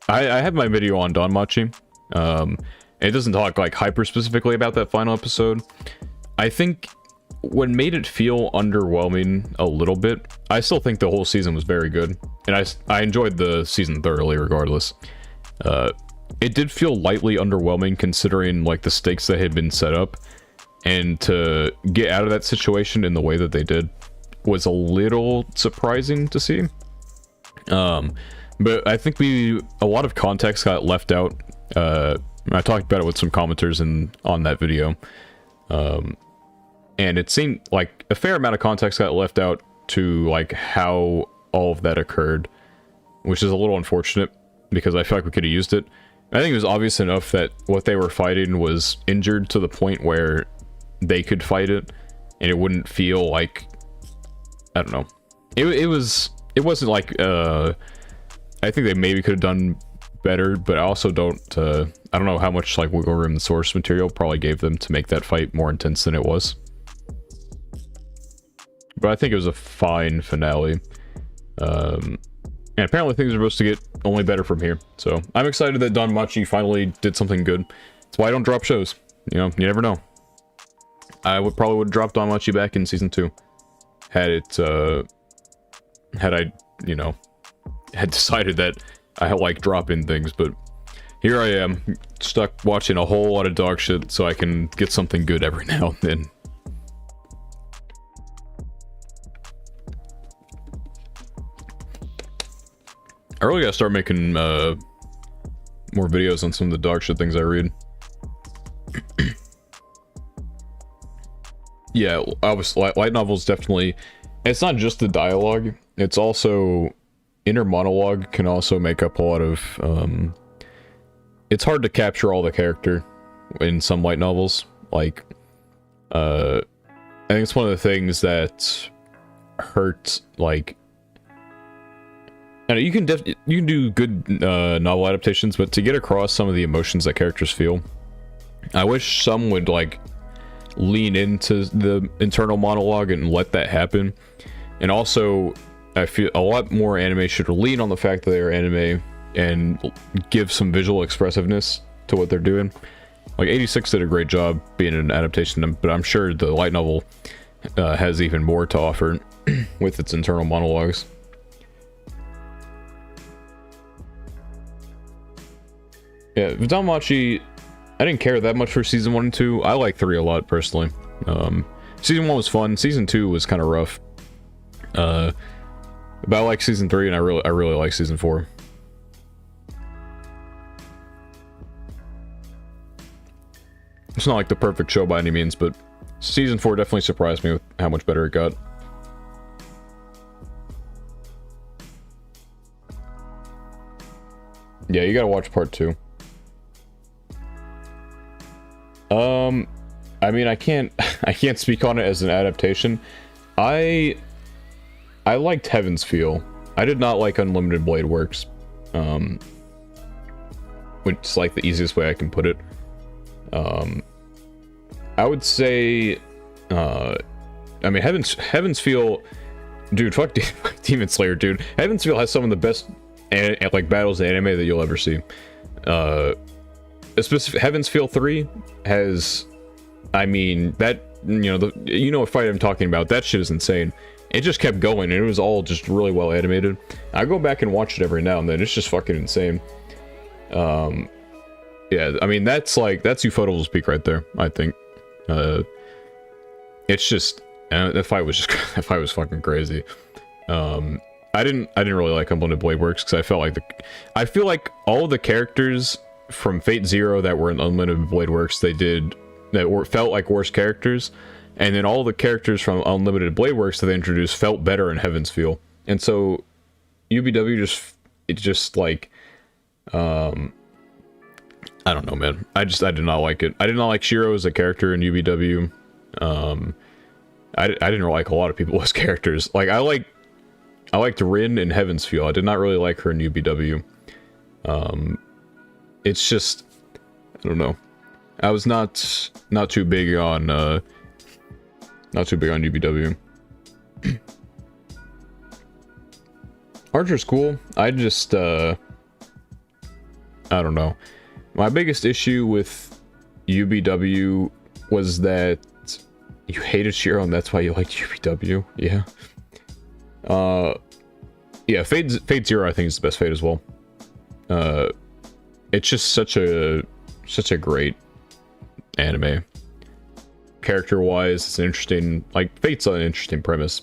I have my video on Danmachi. It doesn't talk like hyper specifically about that final episode. I think what made it feel underwhelming a little bit, I still think the whole season was very good, and I enjoyed the season thoroughly regardless. It did feel lightly underwhelming considering like the stakes that had been set up, and to get out of that situation in the way that they did was a little surprising to see. But I think a lot of context got left out. I talked about it with some commenters on that video. And it seemed like a fair amount of context got left out to like how all of that occurred, which is a little unfortunate because I feel like we could have used it. I think it was obvious enough that what they were fighting was injured to the point where they could fight it, and it wouldn't feel like, I don't know. It wasn't like, I think they maybe could have done better, but I also don't know how much like wiggle room the source material probably gave them to make that fight more intense than it was. But I think it was a fine finale. And apparently things are supposed to get only better from here. So I'm excited that Danmachi finally did something good. That's why I don't drop shows. You know, you never know. I probably would have dropped Danmachi back in season 2. Had I, you know, had decided that I like dropping things, but here I am, stuck watching a whole lot of dog shit so I can get something good every now and then. I really gotta start making more videos on some of the dog shit things I read. Yeah, light novels definitely. It's not just the dialogue, it's also inner monologue can also make up a lot of it's hard to capture all the character in some light novels. Like I think it's one of the things that hurts, like, I know you can do good novel adaptations, but to get across some of the emotions that characters feel, I wish some would like lean into the internal monologue and let that happen. And also, I feel a lot more anime should lean on the fact that they're anime and give some visual expressiveness to what they're doing. Like 86 did a great job being an adaptation, but I'm sure the light novel has even more to offer with its internal monologues. Yeah, Danmachi, I didn't care that much for season 1 and 2. I like 3 a lot, personally. Season 1 was fun. Season 2 was kind of rough. But I like season 3, and I really like season 4. It's not like the perfect show by any means, but season 4 definitely surprised me with how much better it got. Yeah, you gotta watch part 2. I mean, I can't speak on it as an adaptation. I liked Heaven's Feel. I did not like Unlimited Blade Works. Which is like the easiest way I can put it. I would say, I mean, Heaven's Feel, dude, fuck Demon Slayer, dude. Heaven's Feel has some of the best like battles in anime that you'll ever see. Heaven's Feel 3 has, I mean, that, you know what fight I'm talking about. That shit is insane. It just kept going, and it was all just really well animated. I go back and watch it every now and then. It's just fucking insane. Yeah, I mean, that's Ufotable speak right there, I think. It's just, that fight was fucking crazy. I didn't really like Unlimited Blade Works because I feel like all of the characters from Fate Zero that were in Unlimited Blade Works felt like worse characters, and then all the characters from Unlimited Blade Works that they introduced felt better in Heaven's Feel. And so UBW just like, I don't know, man. I did not like it. I did not like Shiro as a character in UBW. I didn't like a lot of people as characters. Like, I liked Rin in Heaven's Feel. I did not really like her in UBW. It's just, I don't know. I was not too big on UBW. Archer's cool. I just, I don't know. My biggest issue with UBW was that you hated Shiro and that's why you liked UBW. Yeah. Yeah, Fate Zero I think is the best Fate as well. It's just such a great anime. Character-wise, it's an interesting, like, Fate's an interesting premise.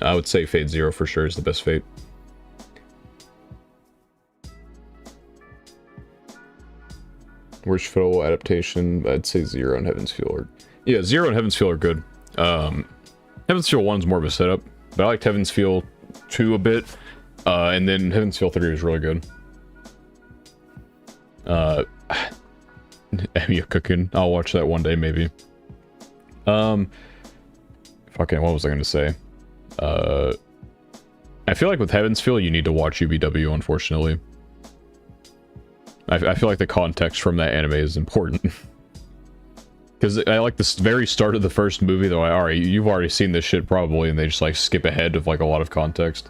I would say Fate Zero for sure is the best Fate. Worst photo adaptation, I'd say Zero and Heaven's Feel yeah, Zero and Heaven's Feel are good. Heaven's Feel 1's more of a setup, but I liked Heaven's Feel 2 a bit, and then Heaven's Feel 3 was really good. Emiya cooking. I'll watch that one day, maybe. Fucking, what was I gonna say? I feel like with Heaven's Feel, you need to watch UBW, unfortunately. I feel like the context from that anime is important. Because I like the very start of the first movie, though, alright, you've already seen this shit probably, and they just, like, skip ahead of, like, a lot of context.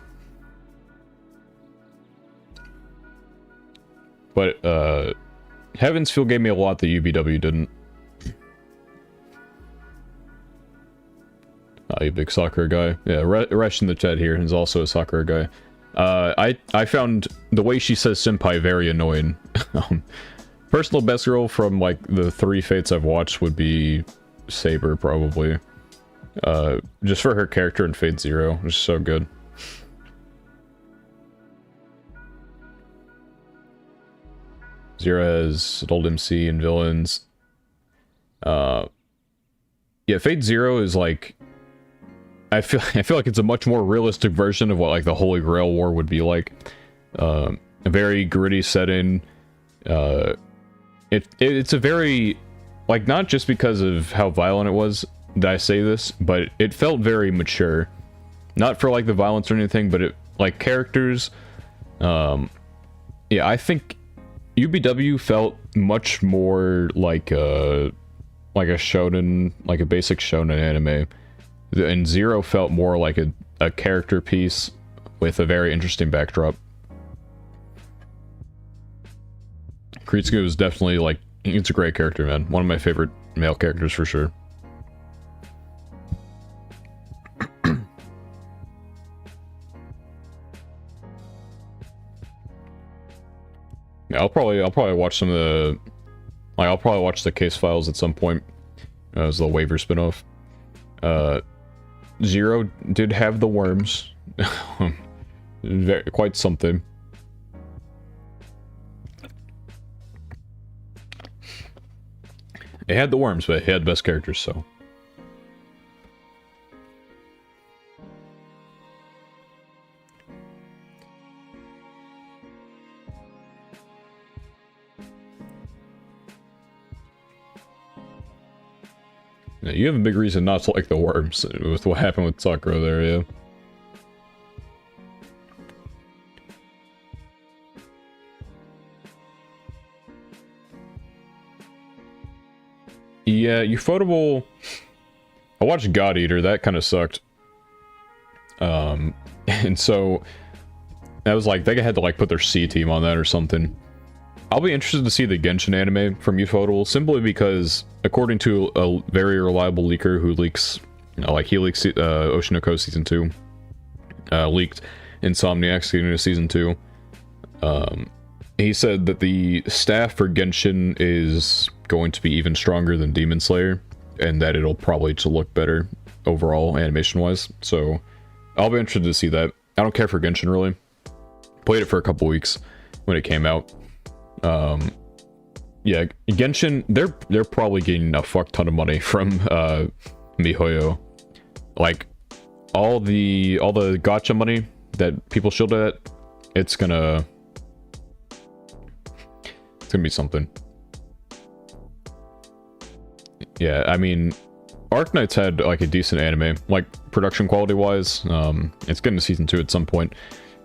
But, Heaven's Feel gave me a lot that UBW didn't. Oh, you big Sakura guy. Yeah, Resh in the chat here is also a Sakura guy. I found the way she says senpai very annoying. Personal best girl from, like, the 3 Fates I've watched would be Saber, probably. Just for her character in Fate Zero, which is so good. Zero has old MC and villains. Yeah, Fate Zero is, like... I feel like it's a much more realistic version of what, like, the Holy Grail War would be like. A very gritty setting. It's a very, like, not just because of how violent it was that I say this, but it felt very mature. Not for, like, the violence or anything, but it, like, characters. Yeah, I think UBW felt much more like a shonen, like a basic shonen anime. And Zero felt more like a character piece with a very interesting backdrop. Kritsuke was definitely, like, it's a great character, man. One of my favorite male characters for sure. Yeah, I'll probably watch some of the, like, I'll probably watch the Case Files at some point as the Waiver spinoff. Zero did have the worms. Quite something. It had the worms, but it had best characters, so. Yeah, you have a big reason not to like the worms with what happened with Sakura there, yeah. Yeah, Ufotable... I watched God Eater, that kind of sucked. And so... I was like, they had to like put their C team on that or something. I'll be interested to see the Genshin anime from Ufotable, simply because, according to a very reliable leaker who leaks... You know, like, he leaks Oshinoko Season 2. Leaked Insomniac Season 2. He said that the staff for Genshin is going to be even stronger than Demon Slayer, and that it'll probably just look better overall, animation-wise. So, I'll be interested to see that. I don't care for Genshin, really. Played it for a couple weeks when it came out. Yeah, Genshin, they're probably getting a fuck ton of money from MiHoYo. Like, all the gacha money that people shield at, it's gonna be something. Yeah, I mean, Arknight's had like a decent anime, like production quality wise. It's getting to season 2 at some point.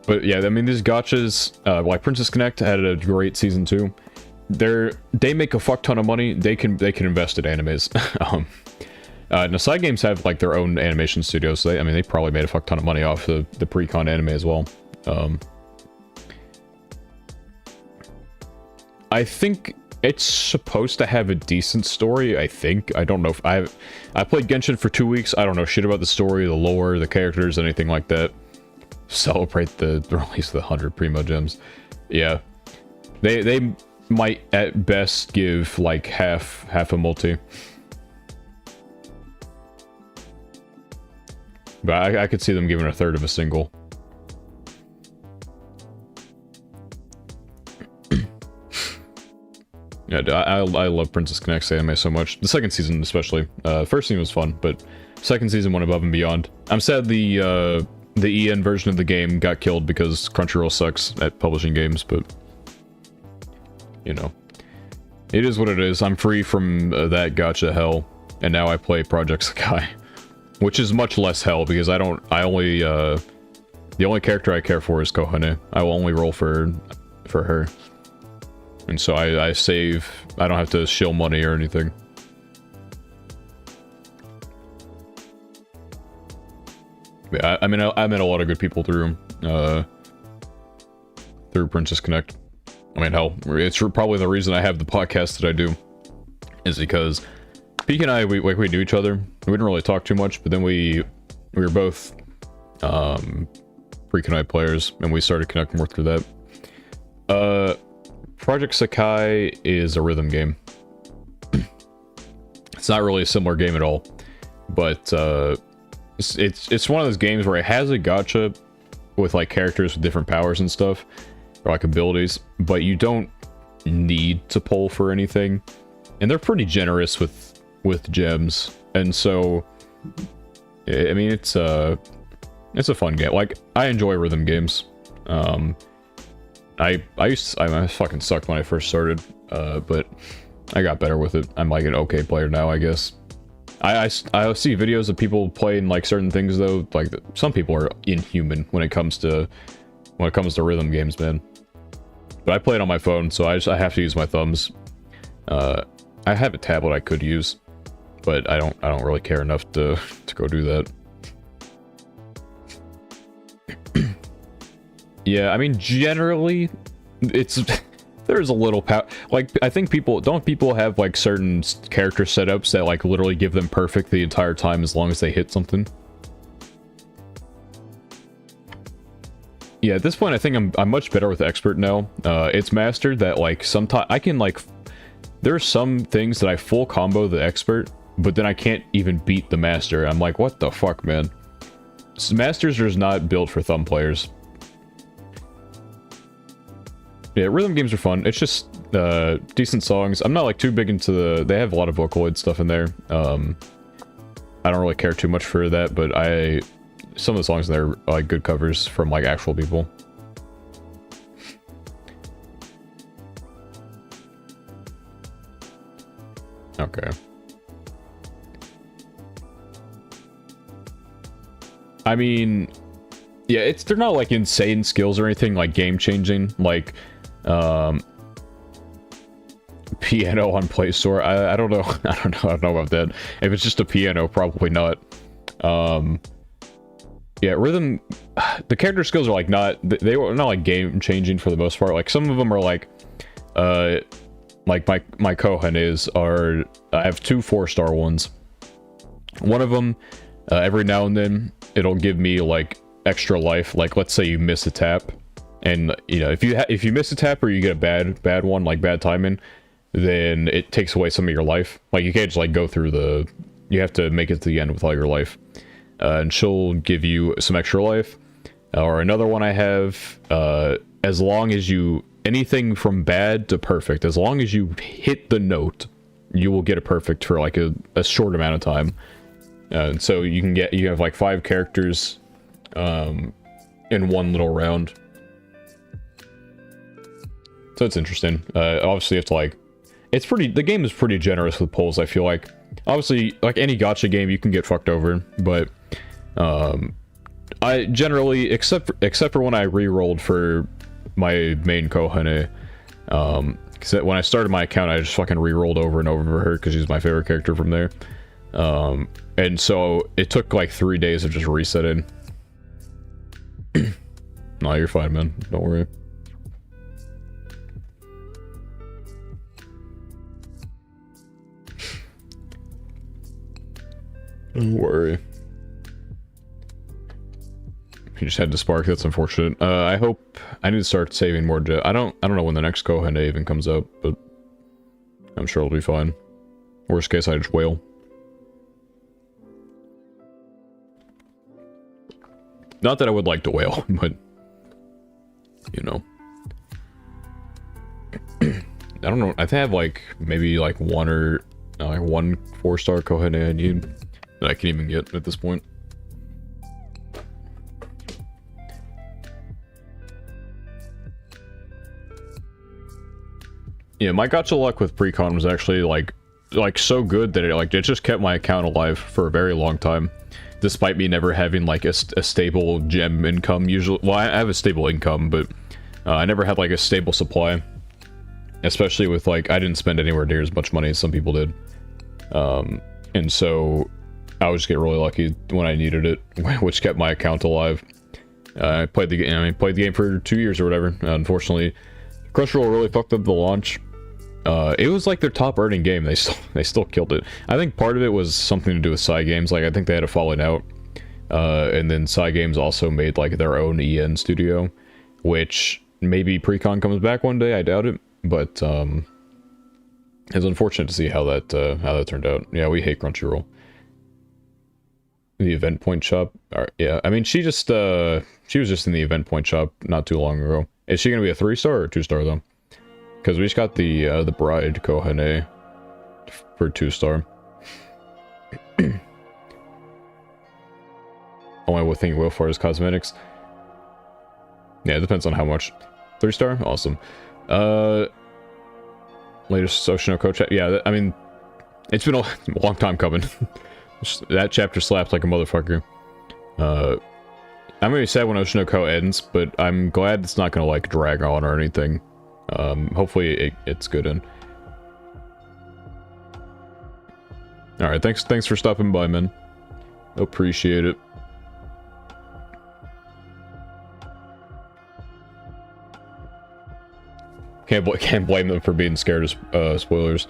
But yeah, I mean, these gachas, like Princess Connect had a great season 2. They make a fuck ton of money. They can invest in animes. Now side games have like their own animation studios. So I mean, they probably made a fuck ton of money off the pre-con anime as well. I think it's supposed to have a decent story, I think. I don't know if I played Genshin for 2 weeks. I don't know shit about the story, the lore, the characters, anything like that. Celebrate the release of the 100 Primo Gems. Yeah. They might at best give like half a multi. But I could see them giving a third of a single. Yeah, I love Princess Connect's anime so much. The second season especially. First season was fun, but second season went above and beyond. I'm sad the EN version of the game got killed because Crunchyroll sucks at publishing games, but... You know. It is what it is. I'm free from that gacha hell, and now I play Project Sakai. Which is much less hell, because I only, the only character I care for is Kohane. I will only roll for her. And so I save, I don't have to shill money or anything. Yeah, I mean, I met a lot of good people through Princess Connect. I mean, hell, it's probably the reason I have the podcast that I do. Is because Peek and I, we knew each other. We didn't really talk too much, but then we were both pre-Knight players, and we started connecting more through that. Project Sakai is a rhythm game. It's not really a similar game at all, but it's one of those games where it has a gacha with like characters with different powers and stuff, or like abilities, but you don't need to pull for anything, and they're pretty generous with gems, and so I mean it's a fun game. Like, I enjoy rhythm games. I fucking sucked when I first started, but I got better with it. I'm like an okay player now, I guess. I see videos of people playing like certain things though. Like, some people are inhuman when it comes to rhythm games, man. But I play it on my phone, so I have to use my thumbs. I have a tablet I could use, but I don't really care enough to go do that. Yeah, I mean, generally, there's a little power. Like, I think people have like certain character setups that like literally give them perfect the entire time as long as they hit something. Yeah, at this point, I think I'm much better with expert now. It's mastered that like sometimes I can like, there are some things that I full combo the expert, but then I can't even beat the master. I'm like, what the fuck, man? Masters is not built for thumb players. Yeah, rhythm games are fun. It's just decent songs. I'm not like too big into the... They have a lot of Vocaloid stuff in there. I don't really care too much for that, but some of the songs in there are like good covers from like actual people. Okay. I mean, yeah, they're not like insane skills or anything like game changing, like piano on Play Store. I don't know. I don't know about that. If it's just a piano, probably not. Yeah, rhythm. The character skills are like they were not like game changing for the most part. Like some of them are like my Kohanes are. I have 2 4-star ones. One of them, every now and then, it'll give me like extra life. Like let's say you miss a tap, and you know if you miss a tap or you get a bad one, like bad timing, then it takes away some of your life. Like you can't just like go through you have to make it to the end with all your life. And she'll give you some extra life. Or another one I have, as long as anything from bad to perfect, as long as you hit the note, you will get a perfect for like a short amount of time. And so you have like 5 characters in one little round. So it's interesting. Obviously you have to like, the game is pretty generous with pulls, I feel like. Obviously, like any gacha game, you can get fucked over, but I generally, except for when I re-rolled for my main Kohane, because when I started my account, I just fucking re-rolled over and over for her because she's my favorite character from there. And so it took like 3 days of just resetting. No, you're fine, man. Don't worry. Don't worry. You just had to spark. That's unfortunate. I hope I need to start saving more. I don't know when the next Kohane even comes out, but I'm sure it'll be fine. Worst case, I just wail. Not that I would like to wail, but you know. I don't know. I think I have like maybe like one 4-star Kohane I need that I can even get at this point. Yeah, my gacha luck with Precon was actually like so good that it just kept my account alive for a very long time, despite me never having like a stable gem income. Usually, well, I have a stable income, but I never had like a stable supply. Especially with like I didn't spend anywhere near as much money as some people did, and so I would just get really lucky when I needed it, which kept my account alive. I played the game for 2 years or whatever. Unfortunately, Crunchyroll really fucked up the launch. It was like their top earning game. They still killed it. I think part of it was something to do with Psy Games. Like I think they had a falling out, and then Psy Games also made like their own EN studio, which maybe Precon comes back one day. I doubt it, but it's unfortunate to see how that turned out. Yeah, we hate Crunchyroll. The event point shop. Yeah, I mean she was just in the event point shop not too long ago. Is she gonna be a 3-star or 2-star though? Because we just got the bride Kohane for 2-star. Only thing Loafer is cosmetics. Yeah, it depends on how much. 3-star? Awesome. Latest Oshinoko chat. Yeah, I mean, it's been a long time coming. That chapter slaps like a motherfucker. I'm gonna be sad when Oshinoko ends, but I'm glad it's not gonna like drag on or anything. Hopefully it's good in. Alright, thanks for stopping by, man. Appreciate it. Can't blame them for being scared of spoilers.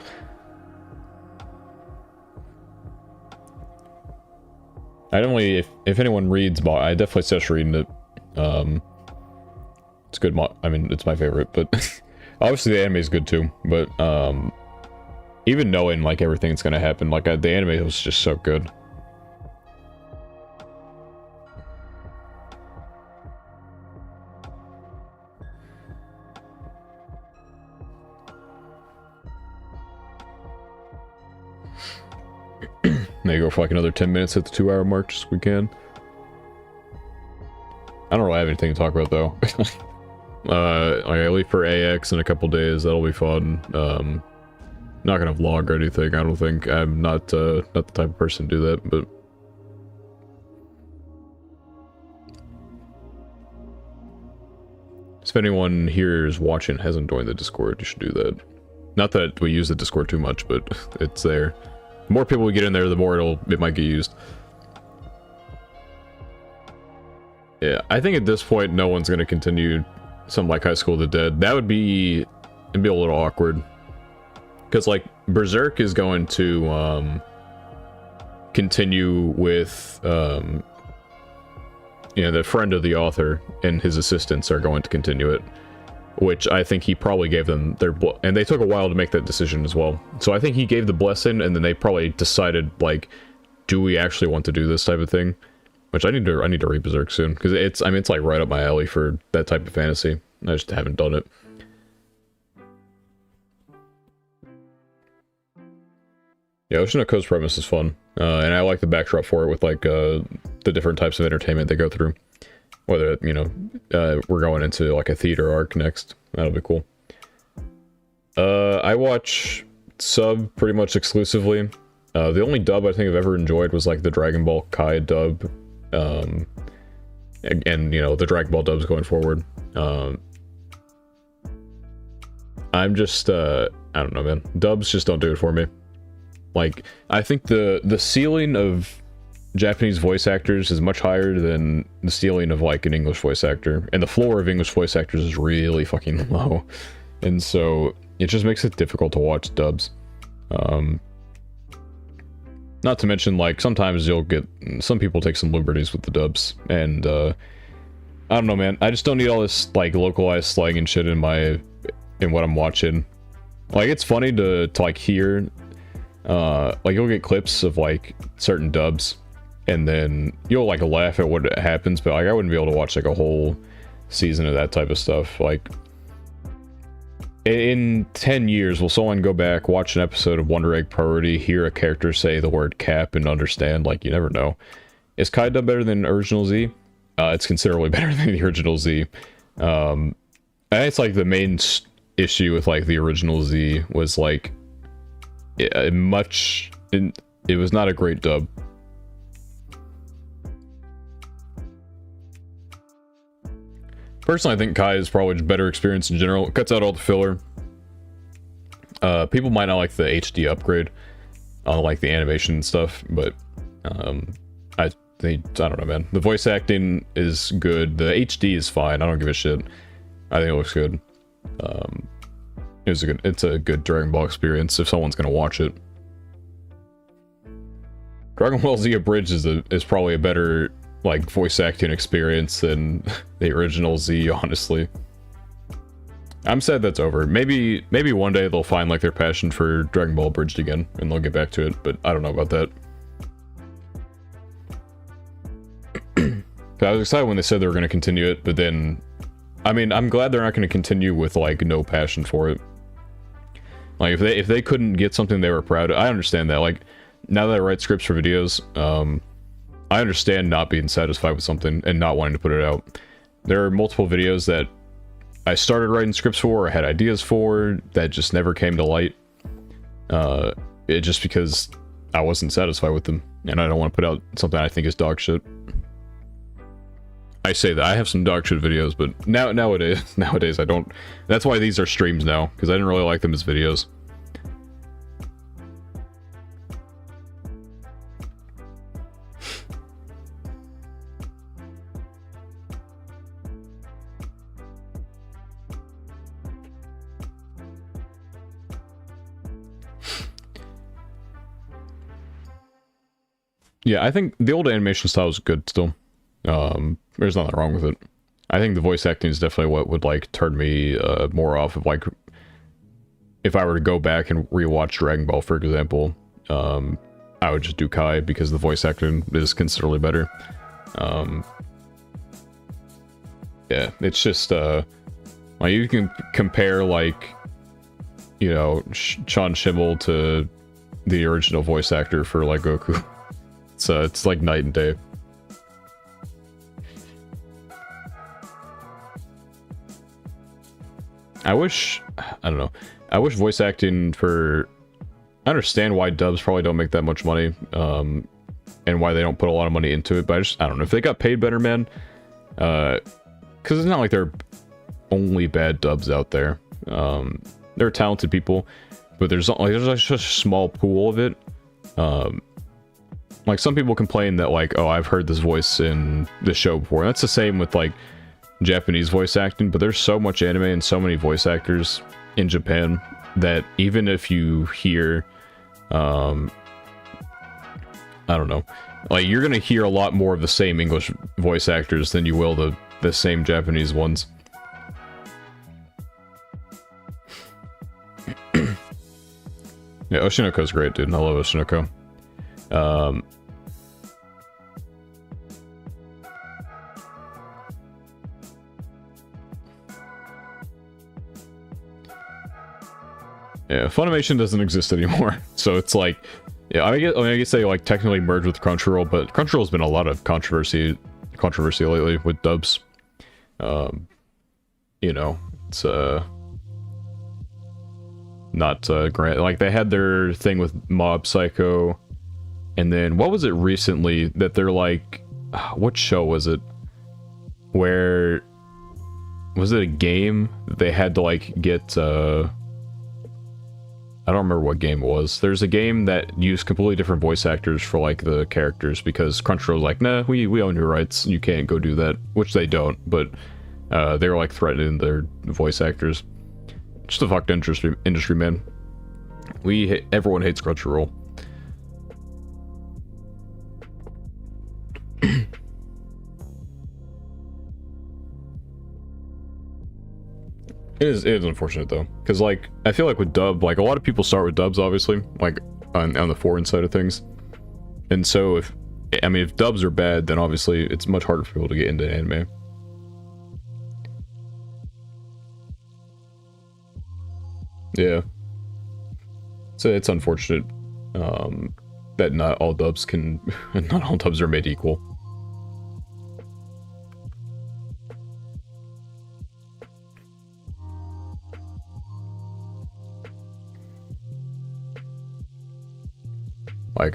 I definitely, if anyone reads I definitely suggest reading it. It's good. I mean, it's my favorite, but obviously the anime is good too. But even knowing like everything that's gonna happen, like the anime was just so good. Maybe go for like another 10 minutes at the 2-hour mark, just so we can. I don't really have anything to talk about though. I leave for AX in a couple days. That'll be fun. Not gonna vlog or anything. I don't think. I'm not the type of person to do that. But if anyone here is watching and hasn't joined the Discord, you should do that. Not that we use the Discord too much, but it's there. The more people we get in there, the more it might get used. Yeah, I think at this point, no one's gonna continue something like High School of the Dead. That would be, it'd be a little awkward. Because, like, Berserk is going to, continue with, you know, the friend of the author and his assistants are going to continue it. Which I think he probably gave them their, and they took a while to make that decision as well. So I think he gave the blessing, and then they probably decided, like, do we actually want to do this type of thing? Which I need to read Berserk soon, because it's, I mean, it's like right up my alley for that type of fantasy. I just haven't done it. Yeah, Ocean of Coast premise is fun, and I like the backdrop for it with like the different types of entertainment they go through. Whether, you know, we're going into like a theater arc next, that'll be cool. I watch sub pretty much exclusively. The only dub I think I've ever enjoyed was like the Dragon Ball Kai dub. And you know, the Dragon Ball dubs going forward. I'm just, I don't know, man. Dubs just don't do it for me. Like, I think the ceiling of Japanese voice actors is much higher than the ceiling of, like, an English voice actor. And the floor of English voice actors is really fucking low. And so, it just makes it difficult to watch dubs. Not to mention, like, sometimes you'll get... Some people take some liberties with the dubs, and, I don't know, man. I just don't need all this, like, localized slang and shit in what I'm watching. Like, it's funny to like, hear... like, you'll get clips of, like, certain dubs, and then you'll, like, laugh at what happens, but, like, I wouldn't be able to watch, like, a whole season of that type of stuff. Like... In 10 years, will someone go back, watch an episode of Wonder Egg Priority, hear a character say the word cap, and understand? Like, you never know. Is Kai dub better than Original Z? It's considerably better than the Original Z. And it's, like, the main issue with, like, the Original Z was, like, it was not a great dub. Personally, I think Kai is probably a better experience in general. It cuts out all the filler. People might not like the HD upgrade on like the animation and stuff, but I don't know, man. The voice acting is good. The HD is fine. I don't give a shit. I think it looks good. It's a good Dragon Ball experience if someone's gonna watch it. Dragon Ball Z Abridged is probably a better, like, voice acting experience than the Original Z, honestly. I'm sad that's over. Maybe one day they'll find, like, their passion for Dragon Ball Abridged again, and they'll get back to it, but I don't know about that. I was excited when they said they were going to continue it, but then... I mean, I'm glad they're not going to continue with, like, no passion for it. Like, if they couldn't get something they were proud of... I understand that, like, now that I write scripts for videos, I understand not being satisfied with something and not wanting to put it out. There are multiple videos that I started writing scripts for, or had ideas for, that just never came to light. Just because I wasn't satisfied with them, and I don't want to put out something I think is dog shit. I say that, I have some dog shit videos, but nowadays I don't. That's why these are streams now, because I didn't really like them as videos. Yeah, I think the old animation style is good still. There's nothing wrong with it. I think the voice acting is definitely what would, like, turn me more off of, like, if I were to go back and rewatch Dragon Ball, for example, I would just do Kai because the voice acting is considerably better. Yeah, it's just, like, you can compare, like, you know, Sean Schimmel to the original voice actor for like Goku. It's like night and day. I don't know. I wish voice acting for... I understand why dubs probably don't make that much money, and why they don't put a lot of money into it, but I don't know. If they got paid better, man, because it's not like they're only bad dubs out there. They're talented people, but there's like such a small pool of it. Like some people complain that like, oh, I've heard this voice in this show before. And that's the same with like Japanese voice acting, but there's so much anime and so many voice actors in Japan that even if you hear, I don't know, like you're gonna hear a lot more of the same English voice actors than you will the same Japanese ones. Yeah, Oshinoko's great, dude. I love Oshinoko. Yeah, Funimation doesn't exist anymore, so it's like, yeah, I guess they like technically merged with Crunchyroll, but Crunchyroll's been a lot of controversy lately with dubs. You know, it's not great. Like they had their thing with Mob Psycho, and then what was it recently that they're like, what show was it? Where was it a game that they had to like get? I don't remember what game it was. There's a game that used completely different voice actors for like the characters because Crunchyroll's like, nah, we own your rights. You can't go do that, which they don't. But they were like threatening their voice actors. Just a fucked industry, man. Everyone hates Crunchyroll. It is unfortunate though, because like I feel like with dub, like a lot of people start with dubs, obviously, like on the foreign side of things, and so if dubs are bad, then obviously it's much harder for people to get into anime. Yeah, so it's unfortunate that not all dubs are made equal. Like,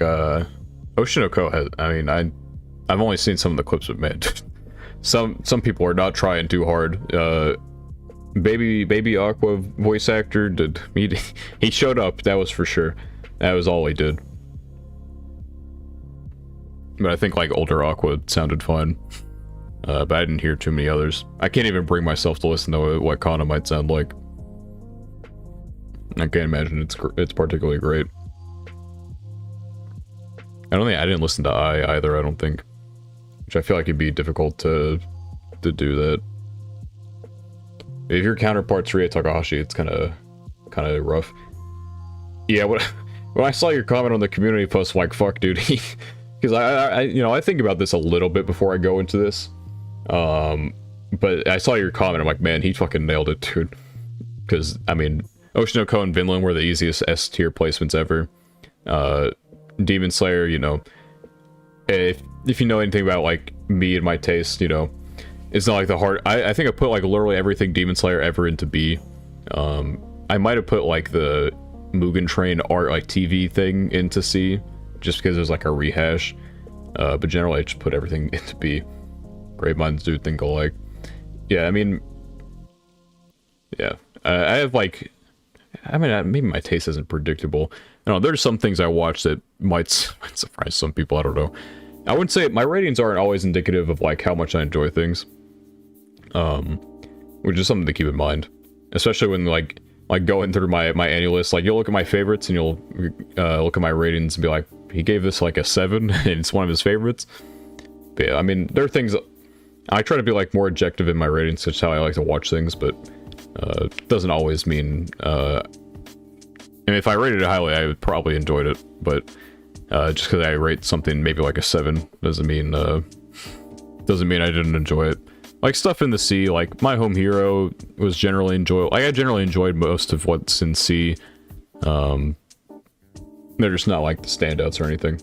Oshinoko has, I've only seen some of the clips it made. Some people are not trying too hard. Baby Aqua voice actor, he showed up, that was for sure. That was all he did. But I think, like, older Aqua sounded fine. But I didn't hear too many others. I can't even bring myself to listen to what Kana might sound like. I can't imagine it's particularly great. I didn't listen to either, I don't think. Which I feel like it'd be difficult to do that. If your counterpart's Rie Takahashi, it's kind of rough. Yeah, when I saw your comment on the community post, I'm like, fuck, dude. Because I think about this a little bit before I go into this. But I saw your comment, I'm like, man, he fucking nailed it, dude. Because, Oshinoko and Vinland were the easiest S-tier placements ever. Demon Slayer, if you know anything about like me and my taste, it's not like the hard. I think I put like literally everything Demon Slayer ever into B. I might have put like the Mugen Train art like TV thing into C, just because there's like a rehash. But generally I just put everything into B. Great minds do think alike. Yeah, yeah. I have like, maybe my taste isn't predictable. No, there's some things I watch that might surprise some people, I don't know. I wouldn't say my ratings aren't always indicative of like how much I enjoy things. Which is something to keep in mind. Especially when like going through my annual list, like you'll look at my favorites and you'll look at my ratings and be like, he gave this like a 7 and it's one of his favorites. But yeah, there are things, I try to be like more objective in my ratings, such how I like to watch things, but it doesn't always mean, and if I rated it highly, I would probably enjoyed it, but just because I rate something maybe like a 7 doesn't mean I didn't enjoy it. Like stuff in the C, like My Home Hero was generally enjoyable. Like I generally enjoyed most of what's in C. They're just not like the standouts or anything.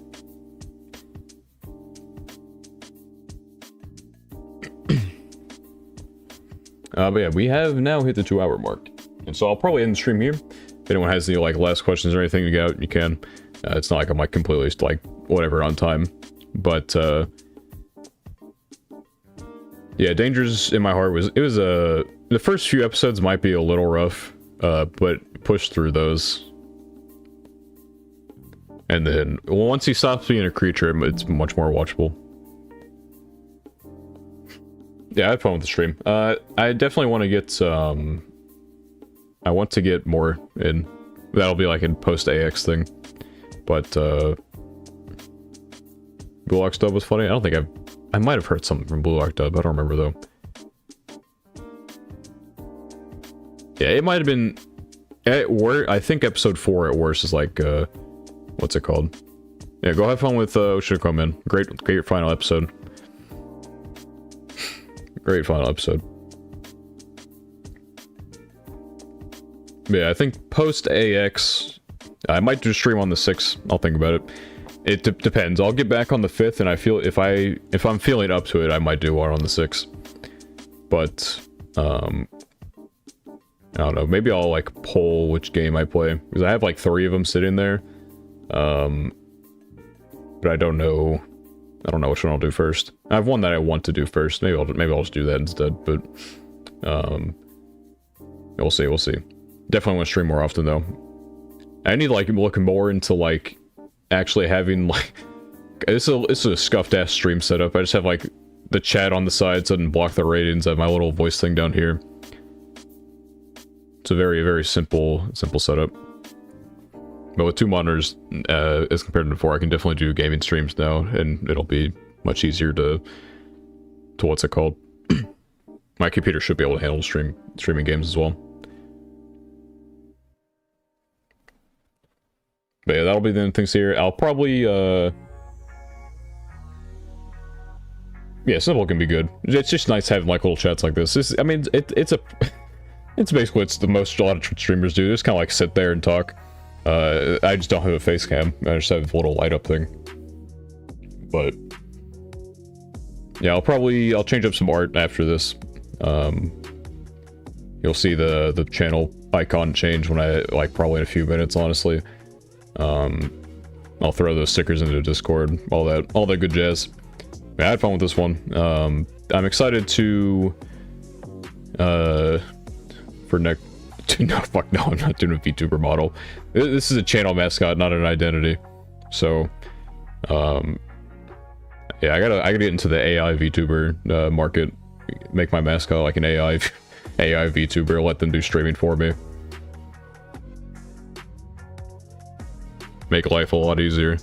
But yeah, we have now hit the 2-hour mark. And so I'll probably end the stream here. If anyone has any like last questions or anything to get out, you can. It's not like I'm like completely like whatever on time. But yeah, Dangers in My Heart was the first few episodes might be a little rough, but push through those. And then once he stops being a creature, it's much more watchable. Yeah, I had fun with the stream. I definitely want to get I want to get more in. That'll be like a post-AX thing. But Blue Lock's dub was funny. I don't think I might have heard something from Blue Lock dub. I don't remember though. Yeah, it might have been at worst. I think episode 4 at worst is like what's it called? Yeah, go have fun with Oshi come in. Great final episode. Great final episode. Yeah, I think post AX, I might do a stream on the 6th. I'll think about it. It depends. I'll get back on the 5th, and I feel if I'm feeling up to it, I might do one on the 6th. But I don't know. Maybe I'll like poll which game I play because I have like 3 of them sitting there. But I don't know. I don't know which one I'll do first. I have one that I want to do first. Maybe I'll just do that instead. But we'll see. We'll see. Definitely want to stream more often though. I need like looking more into like actually having like it's a scuffed ass stream setup. I just have like the chat on the side so I didn't block the ratings. I have my little voice thing down here. It's a very, very simple setup. But with 2 monitors, as compared to before, I can definitely do gaming streams now, and it'll be much easier to what's it called? My computer should be able to handle streaming games as well. But yeah, that'll be the things here. I'll probably, yeah, simple can be good. It's just nice having like little chats like this. I mean, it's basically the most a lot of streamers do. Just kind of like sit there and talk. I just don't have a face cam. I just have a little light up thing. But yeah, I'll change up some art after this. You'll see the channel icon change when I like probably in a few minutes, honestly. I'll throw those stickers into Discord, all that good jazz. Yeah, I had fun with this one. I'm excited to for next. No, fuck no, I'm not doing a VTuber model. This is a channel mascot, not an identity. So, yeah, I gotta get into the AI VTuber market. Make my mascot like an AI VTuber. Let them do streaming for me. Make life a lot easier.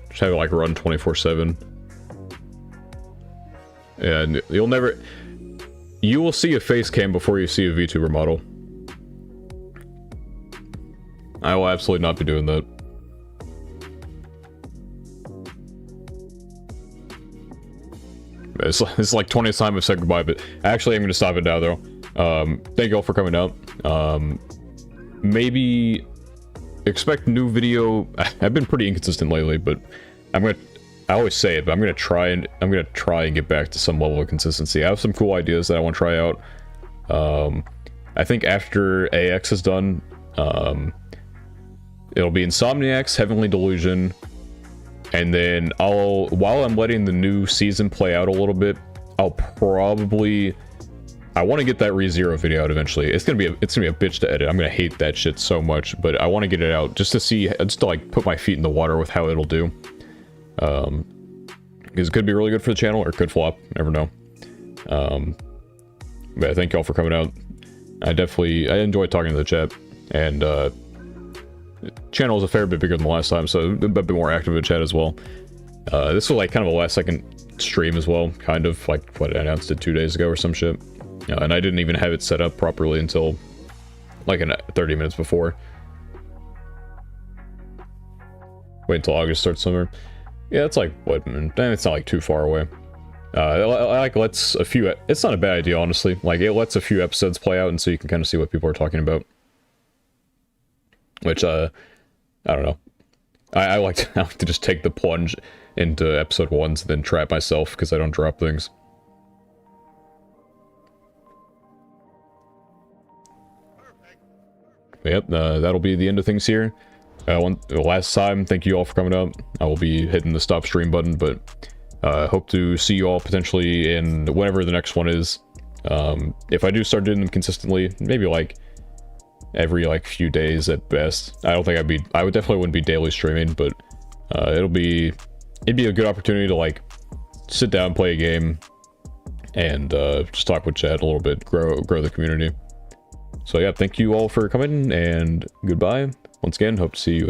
Just have it like run 24/7. And you will see a face cam before you see a VTuber model. I will absolutely not be doing that. It's like 20th time I've said goodbye, but actually I'm going to stop it now though. Thank you all for coming out. Maybe expect new video. I've been pretty inconsistent lately, but I always say it, but I'm gonna try and get back to some level of consistency. I have some cool ideas that I want to try out. I think after AX is done, it'll be Insomniacs, Heavenly Delusion, and then while I'm letting the new season play out a little bit, I want to get that ReZero video out eventually. It's gonna be a bitch to edit. I'm gonna hate that shit so much, but I want to get it out just to like put my feet in the water with how it'll do. Because it could be really good for the channel or it could flop, never know. But thank y'all for coming out. I enjoyed talking to the chat, and the channel is a fair bit bigger than the last time, so a bit more active in chat as well. This was like kind of a last second stream as well, kind of like what I announced it 2 days ago or some shit. And I didn't even have it set up properly until like 30 minutes before. Wait until August starts summer. Yeah, it's like, what, it's not like too far away. Like lets a few, it's not a bad idea, honestly. Like, it lets a few episodes play out, and so you can kind of see what people are talking about. Which, I I don't know. I like to, I like to just take the plunge into episode 1s, then trap myself because I don't drop things. But yep, that'll be the end of things here. Last time, thank you all for coming up. I will be hitting the stop stream button, but hope to see you all potentially in whenever the next one is. If I do start doing them consistently, maybe like every like few days at best. I don't think I would definitely wouldn't be daily streaming, but it'd be a good opportunity to like sit down, play a game, and just talk with chat a little bit, grow the community. So yeah, thank you all for coming, and goodbye. Once again, hope to see you